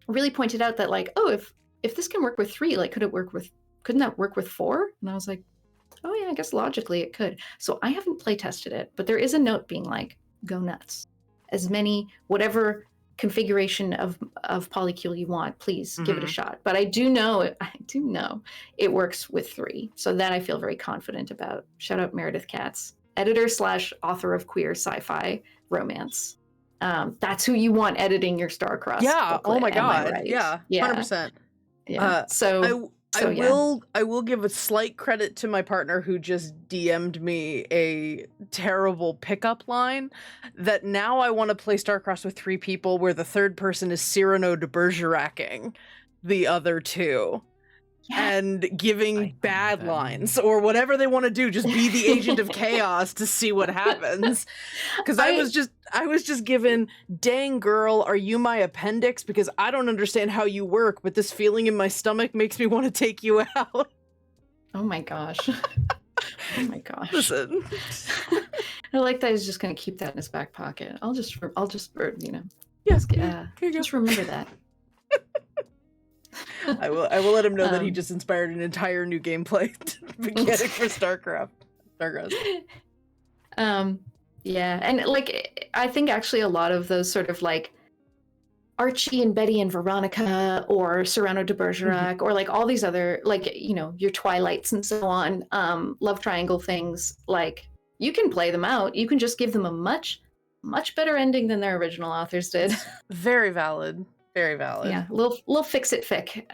really pointed out that like, oh, if this can work with 3, like couldn't that work with 4? And I was like, oh yeah, I guess logically it could. So I haven't play tested it, but there is a note being like, go nuts. As many, whatever configuration of polycule you want, please give it a shot. But I do know it works with 3. So that I feel very confident about. Shout out Meredith Katz, editor/author of queer sci-fi romance. That's who you want editing your Star-Crossed Yeah. booklet, Oh my am I god. right? Yeah. 100%. Yeah. I will give a slight credit to my partner who just DM'd me a terrible pickup line that now I want to play Starcrossed with 3 people where the third person is Cyrano de Bergeracing the other 2. And giving bad lines or whatever they want to do, just be the agent of chaos to see what happens. Because I was just given, dang girl, are you my appendix? Because I don't understand how you work, but this feeling in my stomach makes me want to take you out. Oh my gosh. Oh my gosh. Listen. I like that he's just gonna keep that in his back pocket. I'll just Yes, just remember that. I will let him know that he just inspired an entire new gameplay mechanic for Starcrossed. Yeah, and like I think actually a lot of those sort of like Archie and Betty and Veronica or Cyrano de Bergerac or like all these other like, you know, your Twilights and so on, love triangle things, like you can play them out. You can just give them a much better ending than their original authors did. Very valid. Very valid. Yeah, little fix-it fic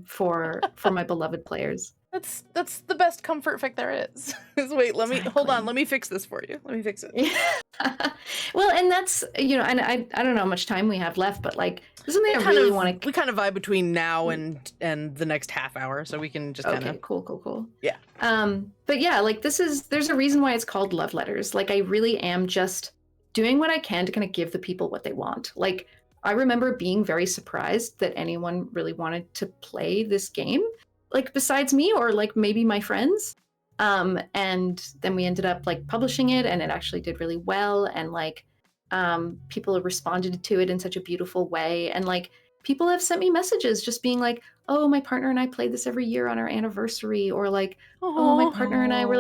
for my beloved players. That's the best comfort fic there is. Wait, hold on, let me fix this for you. Let me fix it. Yeah. Well, and that's, you know, and I don't know how much time we have left, but like something I really want to. We kind of vibe between now and the next half hour, so we can just kind of. Okay, cool. Yeah. But yeah, like there's a reason why it's called love letters. Like I really am just doing what I can to kind of give the people what they want. Like I remember being very surprised that anyone really wanted to play this game, like besides me or like maybe my friends. And then we ended up like publishing it, and it actually did really well. And like people responded to it in such a beautiful way. And like people have sent me messages just being like, oh, my partner and I played this every year on our anniversary, or like, oh, my partner and I were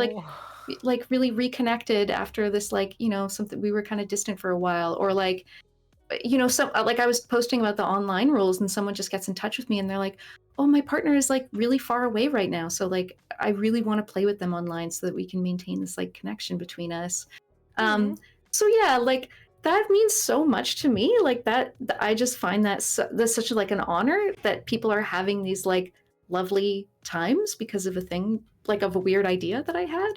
like really reconnected after this, like, you know, something, we were kind of distant for a while, or like, you know, some like I was posting about the online rules and someone just gets in touch with me and they're like, oh, my partner is like really far away right now, so like I really want to play with them online so that we can maintain this like connection between us. So yeah, like that means so much to me, like that I just find that's such like an honor that people are having these like lovely times because of a thing, like of a weird idea that I had.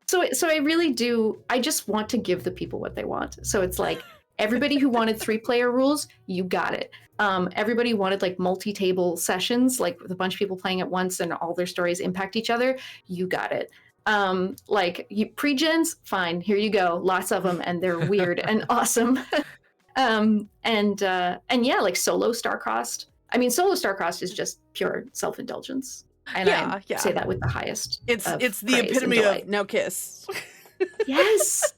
So I really do, I just want to give the people what they want. So it's like everybody who wanted 3-player rules, you got it. Everybody wanted like multi-table sessions, like with a bunch of people playing at once and all their stories impact each other, you got it. Like you pre-gens, fine, here you go, lots of them, and they're weird and awesome. And yeah, like solo Starcrossed. I mean, solo Starcrossed is just pure self-indulgence. And I say that with the highest. It's the epitome of now kiss. Yes,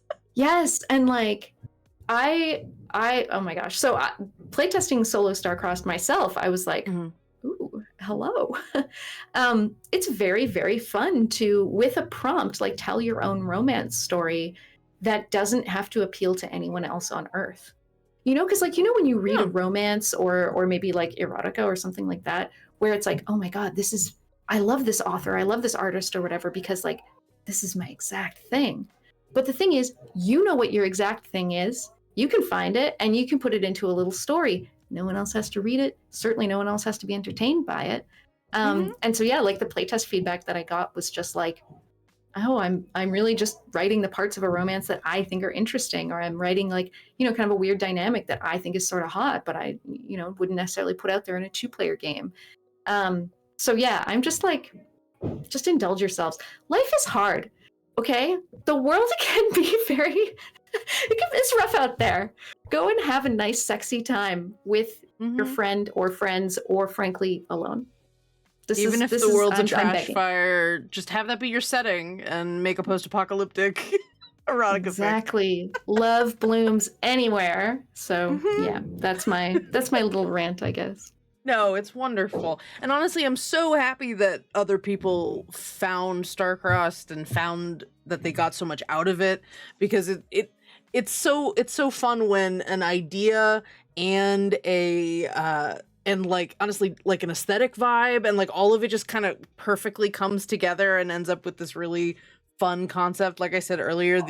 and like I oh my gosh. So playtesting solo Starcrossed myself, I was like, ooh, hello. It's very, very fun to, with a prompt, like tell your own romance story that doesn't have to appeal to anyone else on Earth. You know, because like, you know, when you read a romance or maybe like erotica or something like that, where it's like, oh my God, I love this author, I love this artist or whatever, because like, this is my exact thing. But the thing is, you know what your exact thing is. You can find it and you can put it into a little story. No one else has to read it. Certainly no one else has to be entertained by it. And so, yeah, like the playtest feedback that I got was just like, oh, I'm really just writing the parts of a romance that I think are interesting, or I'm writing like, you know, kind of a weird dynamic that I think is sort of hot, but I, you know, wouldn't necessarily put out there in a 2-player game. So yeah, I'm just like, just indulge yourselves. Life is hard. Okay, the world can be it's rough out there. Go and have a nice, sexy time with your friend or friends, or frankly, alone. Even if the world's a trash fire, just have that be your setting and make a post-apocalyptic erotica. Exactly. Love blooms anywhere. So yeah, that's my little rant, I guess. No, it's wonderful. And honestly, I'm so happy that other people found Starcrossed and found that they got so much out of it, because it's so fun when an idea and and like honestly like an aesthetic vibe and like all of it just kind of perfectly comes together and ends up with this really fun concept. Like I said earlier,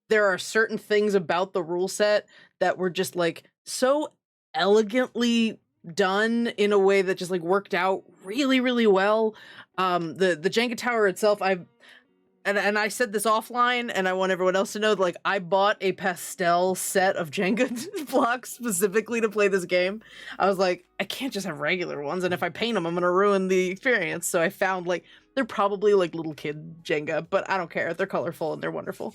there are certain things about the rule set that were just like so elegantly done in a way that just like worked out really, really well. The Jenga tower itself, and I said this offline, and I want everyone else to know that, like, I bought a pastel set of Jenga blocks specifically to play this game. I was like, I can't just have regular ones, and if I paint them, I'm gonna ruin the experience. So I found, like, they're probably like little kid Jenga, but I don't care. They're colorful and they're wonderful.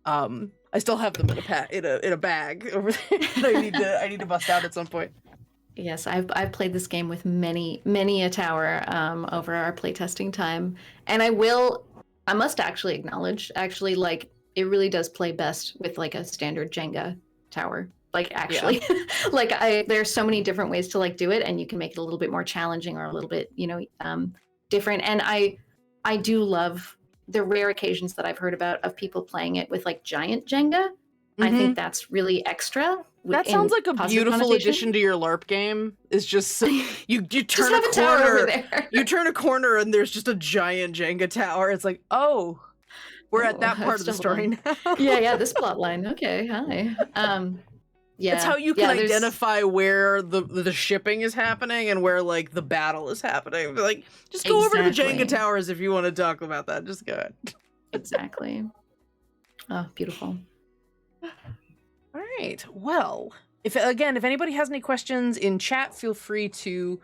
I still have them in a bag over there that I need to bust out at some point. Yes, I've played this game with many a tower over our playtesting time, and I must actually acknowledge, like, it really does play best with like a standard Jenga tower. Like, actually, yeah. Like, there's so many different ways to like do it, and you can make it a little bit more challenging or a little bit, different. And I do love the rare occasions that I've heard about of people playing it with like giant Jenga. Mm-hmm. I think that's really extra. That sounds like a beautiful addition to your LARP game. Is just you turn a tower over there. You turn a corner and there's just a giant Jenga tower. It's like, oh, we're at that part of the story now. Yeah, this plot line. Okay, hi. Yeah, that's how you can identify where the shipping is happening and where like the battle is happening. Like, just go over to the Jenga towers if you want to talk about that. Just go ahead. Exactly. Oh, beautiful. All right. Well, if anybody has any questions in chat, feel free to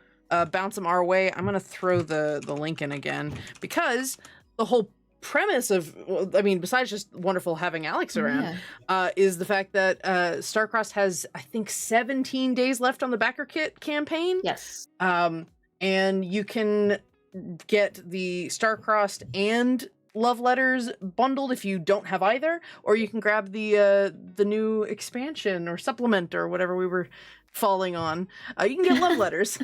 bounce them our way. I'm gonna throw the link in again because the whole premise of, besides just wonderful having Alex around, is the fact that Starcrossed has, I think, 17 days left on the backer kit campaign. Yes. And you can get the Starcrossed and Love Letters bundled if you don't have either, or you can grab the new expansion or supplement or whatever we were falling on. You can get Love Letters.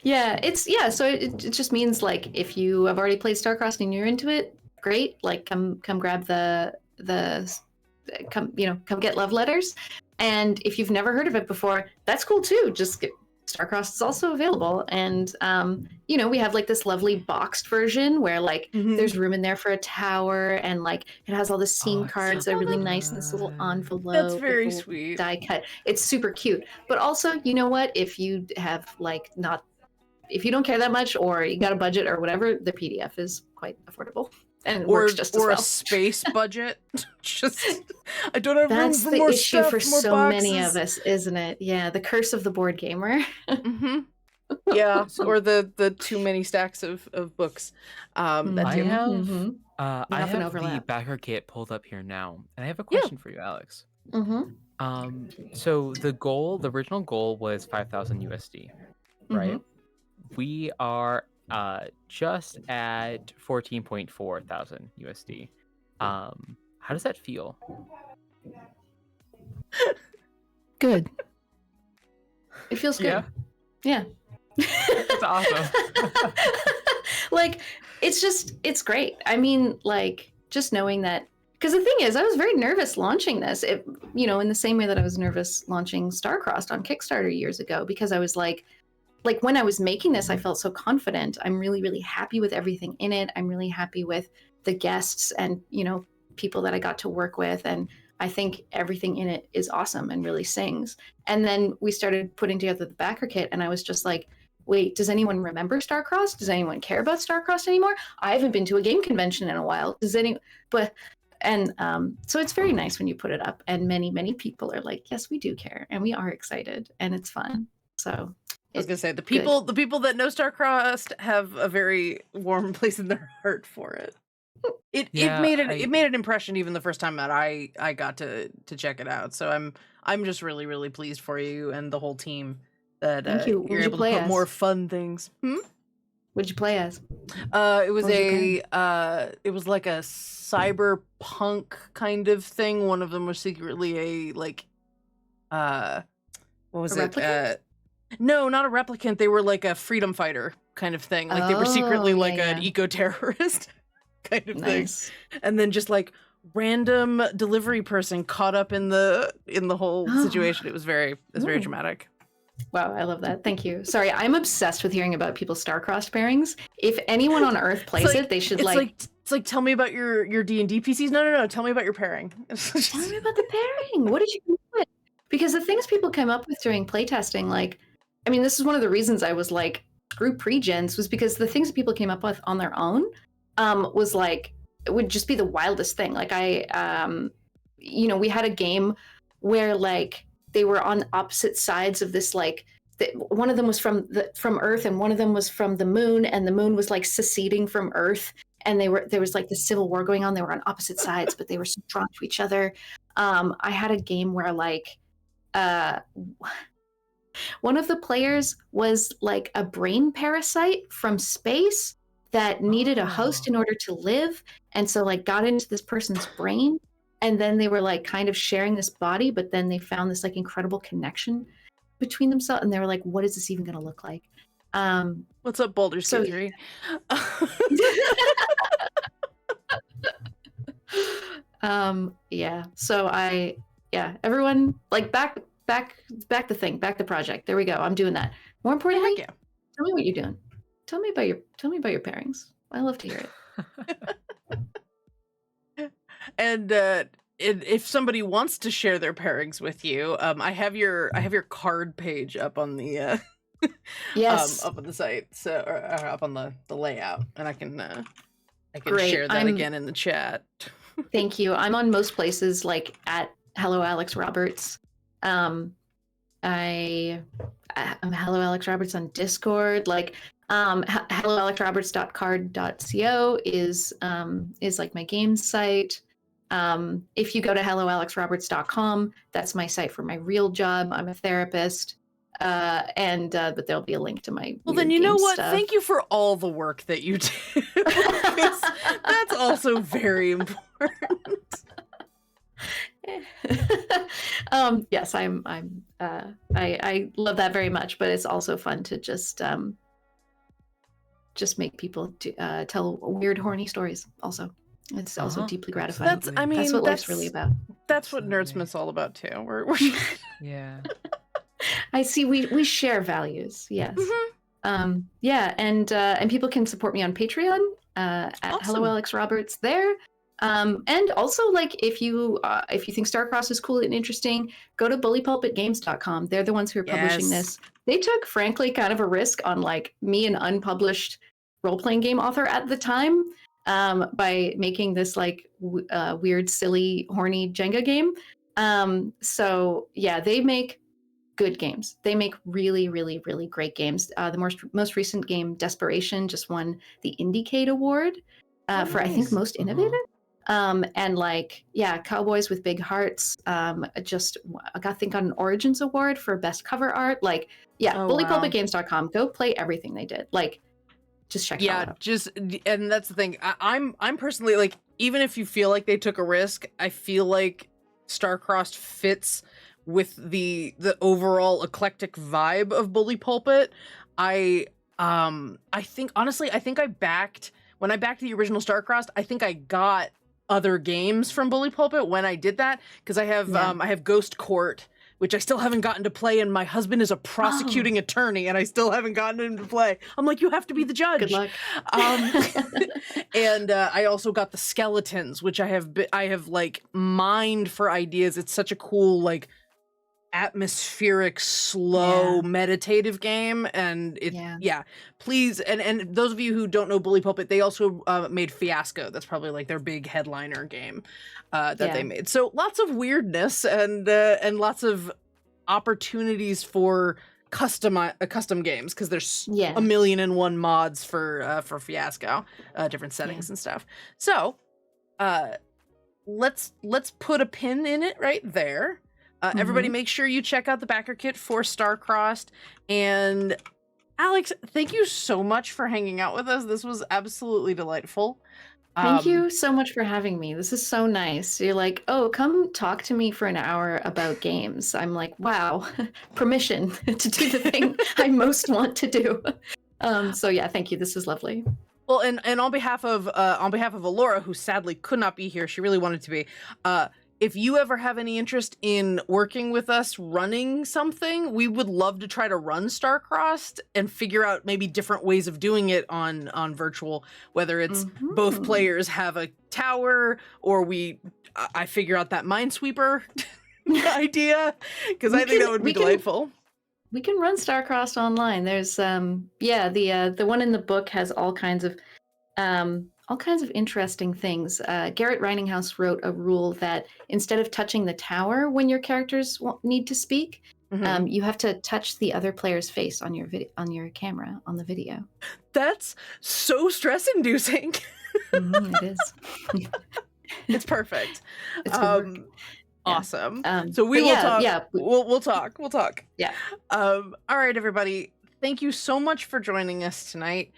So it just means, like, if you have already played Starcrossed and you're into it, great. Like, come grab come get Love Letters. And if you've never heard of it before, that's cool too. Just Starcrossed is also available, and we have like this lovely boxed version where like there's room in there for a tower, and like it has all the scene cards that are really nice in this little envelope. That's very sweet. Die cut. It's super cute. But also, you know what? If you have if you don't care that much, or you got a budget or whatever, the PDF is quite affordable. And it works just as well. Or a space budget. I don't have room for more issue stuff, for more so boxes. many of us, isn't it? Yeah, the curse of the board gamer. Yeah, or the too many stacks of books. I have the backer kit pulled up here now, and I have a question for you, Alex. So the original goal was 5,000 USD, right? We are just at 14.4 thousand USD. How does that feel? Good. It feels good. Yeah. That's awesome. Like, it's great. I mean, like, just knowing that, because the thing is, I was very nervous launching this, in the same way that I was nervous launching Starcrossed on Kickstarter years ago, because I was like when I was making this, I felt so confident. I'm really, really happy with everything in it. I'm really happy with the guests and, people that I got to work with. And I think everything in it is awesome and really sings. And then we started putting together the backer kit, and I was just like, wait, does anyone remember Starcrossed? Does anyone care about Starcrossed anymore? I haven't been to a game convention in a while. So it's very nice when you put it up, and many, many people are like, yes, we do care, and we are excited, and it's fun. So I was gonna say the people that know Starcrossed have a very warm place in their heart for it. It made an impression even the first time that I got to check it out. So I'm just really, really pleased for you and the whole team that you're able to put more fun things. What'd you play as? It was like a cyberpunk kind of thing. One of them was secretly what was it? Replicant? No, not a replicant. They were like a freedom fighter kind of thing. Like they were secretly an eco-terrorist kind of thing. And then just like random delivery person caught up in the whole Oh. situation. It was very Ooh. dramatic. Wow, I love that. Thank you. Sorry, I'm obsessed with hearing about people's star-crossed pairings. If anyone on Earth plays it, they should it's like tell me about your D&D PCs. No, tell me about your pairing. tell me about the pairing. What did you come up with? Because the things people came up with during playtesting, like, I mean, this is one of the reasons I was like, screw pre-gens, was because the things that people came up with on their own was like, it would just be the wildest thing. Like we had a game where like they were on opposite sides of this, like one of them was from Earth and one of them was from the moon, and the moon was like seceding from Earth, and there was like the civil war going on. They were on opposite sides, but they were so drawn to each other. I had a game where like one of the players was like a brain parasite from space that needed a host in order to live, and so like got into this person's brain, and then they were like kind of sharing this body, but then they found this like incredible connection between themselves, and they were like, what is this even going to look like? What's up, Baldur's Gate 3? Yeah, so everyone, like, back the project. There we go. I'm doing that. More importantly, Yeah. Tell me what you're doing. Tell me about your pairings. I love to hear it. And if somebody wants to share their pairings with you, I have your card page up on the Yes, up on the site, so or up on the layout, and I can Great. share that again in the chat. Thank you. I'm on most places, like at Hello Alex Roberts. I'm Hello Alex Roberts on Discord. Like helloalexroberts.card.co is like my games site. If you go to helloalexroberts.com, that's my site for my real job. I'm a therapist. But there'll be a link to my Then you know what? stuff. Thank you for all the work that you do. Because that's also very important. Yes, I love that very much, but it's also fun to just make people tell weird, horny stories. Also, it's also deeply gratifying. That's what life's really about. That's what Nerdsmith's all about too. We're Yeah. I see. We share values. Yes. Mm-hmm. And people can support me on Patreon at Hello Alex Roberts there. And also, like, if you think Starcross is cool and interesting, go to bullypulpitgames.com. They're the ones who are publishing this. They took, frankly, kind of a risk on like me, an unpublished role-playing game author at the time, by making this like weird, silly, horny Jenga game. So yeah, they make good games. They make really, really, really great games. The most recent game, Desperation, just won the IndieCade Award for I think most innovative. And like, yeah, Cowboys with Big Hearts just got an Origins Award for best cover art. Like, yeah, bullypulpitgames.com. Go play everything they did. Like, just check it out. And that's the thing. I'm personally, like, even if you feel like they took a risk, I feel like Starcrossed fits with the overall eclectic vibe of Bully Pulpit. I think, honestly, when I backed the original Starcrossed, I think I got other games from Bully Pulpit when I did that, because I have Ghost Court, which I still haven't gotten to play, and my husband is a prosecuting attorney, and I still haven't gotten him to play. I'm like, you have to be the judge. Good luck. And I also got the Skeletons, which I have like mined for ideas. It's such a cool, like, atmospheric, slow, meditative game, and please, and those of you who don't know Bully Pulpit, they also made Fiasco. That's probably like their big headliner game that they made. So lots of weirdness and lots of opportunities for custom games, because there's a million and one mods for Fiasco, different settings and stuff. So let's put a pin in it right there. Everybody, make sure you check out the backer kit for Starcrossed. And Alex, thank you so much for hanging out with us. This was absolutely delightful. Thank you so much for having me. This is so nice. You're like, oh, come talk to me for an hour about games. I'm like, wow, permission to do the thing I most want to do. So yeah, thank you. This is lovely. Well, and on behalf of Alora, who sadly could not be here, she really wanted to be. If you ever have any interest in working with us running something, we would love to try to run Starcrossed and figure out maybe different ways of doing it on virtual, whether it's both players have a tower or I figure out that Minesweeper idea, because I think that would be delightful. We can run Starcrossed online. There's the one in the book has all kinds of interesting things. Garrett Reininghouse wrote a rule that instead of touching the tower when your characters need to speak, you have to touch the other player's face on your camera on the video. That's so stress-inducing. It is. It's perfect. It's good work. Awesome. So we will talk. Yeah, we'll talk. We'll talk. Yeah. All right, everybody. Thank you so much for joining us tonight.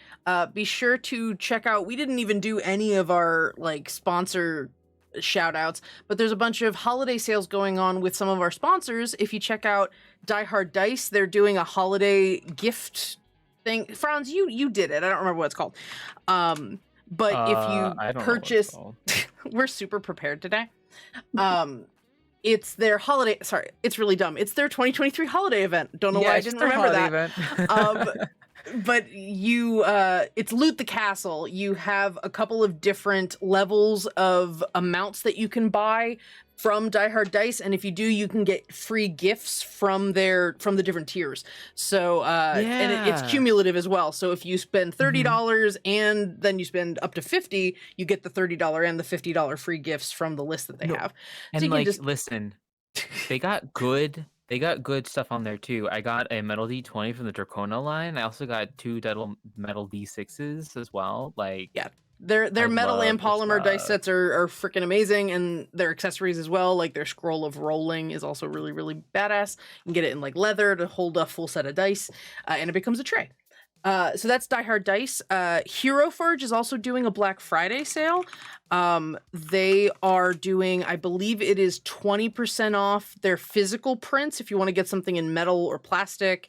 Be sure to check out. We didn't even do any of our sponsor shout outs, but there's a bunch of holiday sales going on with some of our sponsors. If you check out Die Hard Dice, they're doing a holiday gift thing. Franz, you did it. I don't remember what it's called. But if you purchase, we're super prepared today. It's their holiday. Sorry, it's really dumb. It's their 2023 holiday event. Don't know why I didn't remember that. But it's Loot the Castle. You have a couple of different levels of amounts that you can buy from Die Hard Dice, and if you do, you can get free gifts from the different tiers. So and it's cumulative as well. So if you spend $30 and then you spend up to $50, you get the $30 and the $50 free gifts from the list that they have. And so listen, they got good stuff on there too. I got a metal D20 from the Dracona line. I also got 2 metal D6s as well. Their metal and polymer dice sets are freaking amazing, and their accessories as well, like their scroll of rolling is also really, really badass. You can get it in leather to hold a full set of dice, and it becomes a tray. So that's Die Hard Dice. Hero Forge is also doing a Black Friday sale. They are doing, I believe it is 20% off their physical prints if you want to get something in metal or plastic,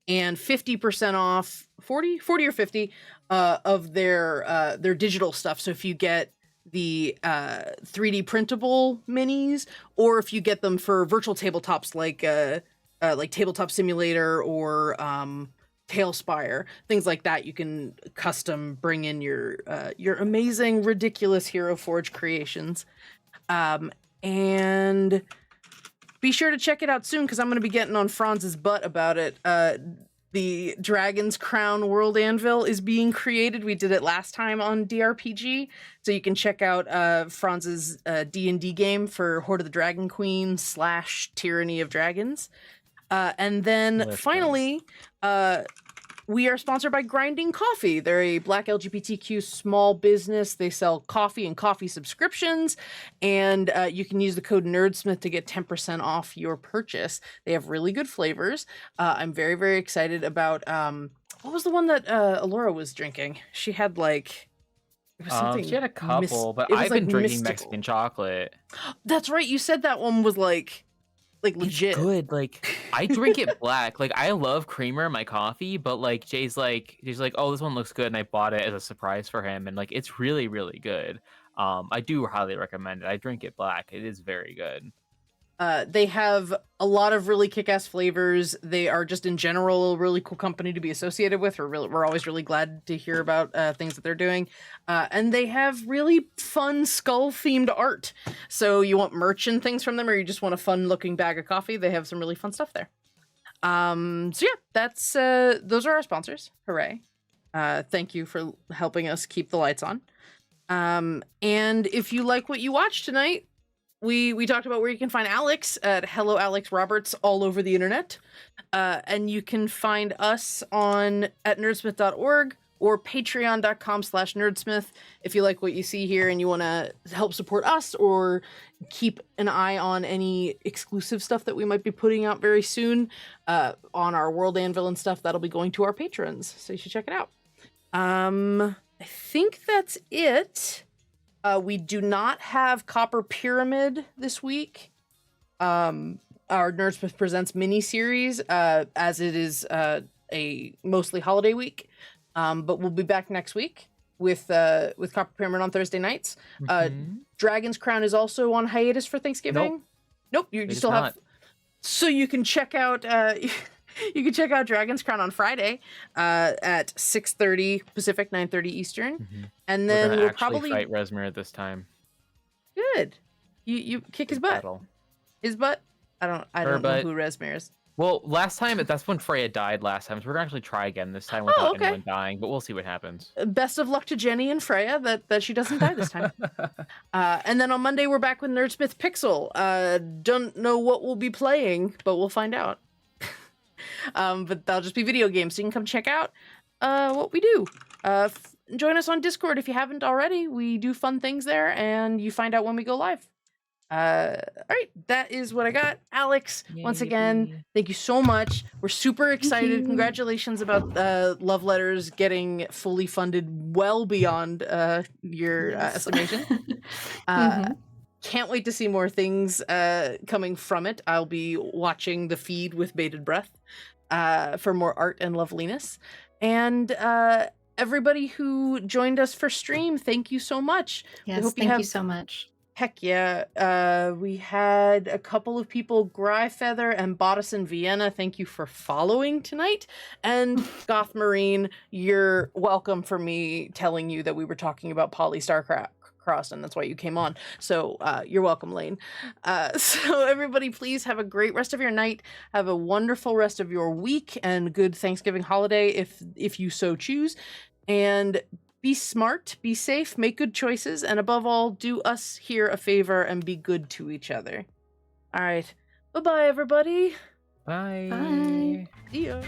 and 50% off, 40 or 50 of their digital stuff. So if you get the 3D printable minis, or if you get them for virtual tabletops like Tabletop Simulator or Tailspire, things like that, you can custom bring in your amazing, ridiculous Hero Forge creations. And be sure to check it out soon, because I'm going to be getting on Franz's butt about it. The Dragon's Crown World Anvil is being created. We did it last time on DRPG, so you can check out Franz's D&D game for Horde of the Dragon Queen / Tyranny of Dragons. And then finally, we are sponsored by Grinding Coffee. They're a Black LGBTQ small business. They sell coffee and coffee subscriptions, and you can use the code Nerdsmith to get 10% off your purchase. They have really good flavors. I'm very, very excited about what was the one that Alora was drinking? She had it was something. She had a couple, but I've been drinking mystical Mexican chocolate. That's right. You said that one was legit. It's good. I drink it black. I love creamer in my coffee, but Jay's like, oh, this one looks good, and I bought it as a surprise for him, and it's really, really good. I do highly recommend it. I drink it black. It is very good. They have a lot of really kick-ass flavors. They are just in general a really cool company to be associated with. We're always really glad to hear about things that they're doing. And they have really fun skull-themed art. So you want merch and things from them, or you just want a fun-looking bag of coffee, they have some really fun stuff there. So yeah, that's those are our sponsors. Hooray. Thank you for helping us keep the lights on. And if you like what you watched tonight, we talked about where you can find Alex at Hello Alex Roberts all over the internet. And you can find us at nerdsmith.org or patreon.com/nerdsmith if you like what you see here and you want to help support us or keep an eye on any exclusive stuff that we might be putting out very soon on our World Anvil and stuff. That'll be going to our patrons, so you should check it out. I think that's it. We do not have Copper Pyramid this week. Our Nerdsmith Presents mini-series, as it is a mostly holiday week. But we'll be back next week. with Copper Pyramid on Thursday nights. Mhm. Dragon's Crown is also on hiatus for Thanksgiving. Nope, you It is still have. not. So you can check out you can check out Dragon's Crown on Friday at 6:30 Pacific, 9:30 Eastern, Mhm. and We're then gonna we'll actually probably fight Resmir this time. good. You kick his Big butt. battle. His butt. I Her don't know butt. who Resmir is. Well, last time that's when Freya died last time, so we're gonna actually try again this time without okay. anyone dying, but we'll see what happens. Best of luck to Jenny and Freya that she doesn't die this time. And then on Monday we're back with Nerdsmith Pixel. Don't know what we'll be playing, but we'll find out. But that'll just be video games, so you can come check out what we do. Join us on Discord if you haven't already. We do fun things there, and you find out when we go live. All right, that is what I got. Alex, once again, Yay. thank you so much. We're super excited. you. Congratulations about Love Letters getting fully funded well beyond your Yes. estimation. Mhm. Can't wait to see more things coming from it. I'll be watching the feed with bated breath for more art and loveliness. And everybody who joined us for stream, thank you so much. Yes, hope you thank you have- so much. Heck yeah. We had a couple of people, Gryfeather and Bodice in Vienna. Thank you for following tonight. And Goth Marine, you're welcome for me telling you that we were talking about Poly Starcross, and that's why you came on. So you're welcome, Lane. So everybody, please have a great rest of your night. Have a wonderful rest of your week and good Thanksgiving holiday if you so choose. And be smart, be safe, make good choices, and above all, do us here a favor and be good to each other. All right. Bye-bye, everybody. Bye. Bye. See ya.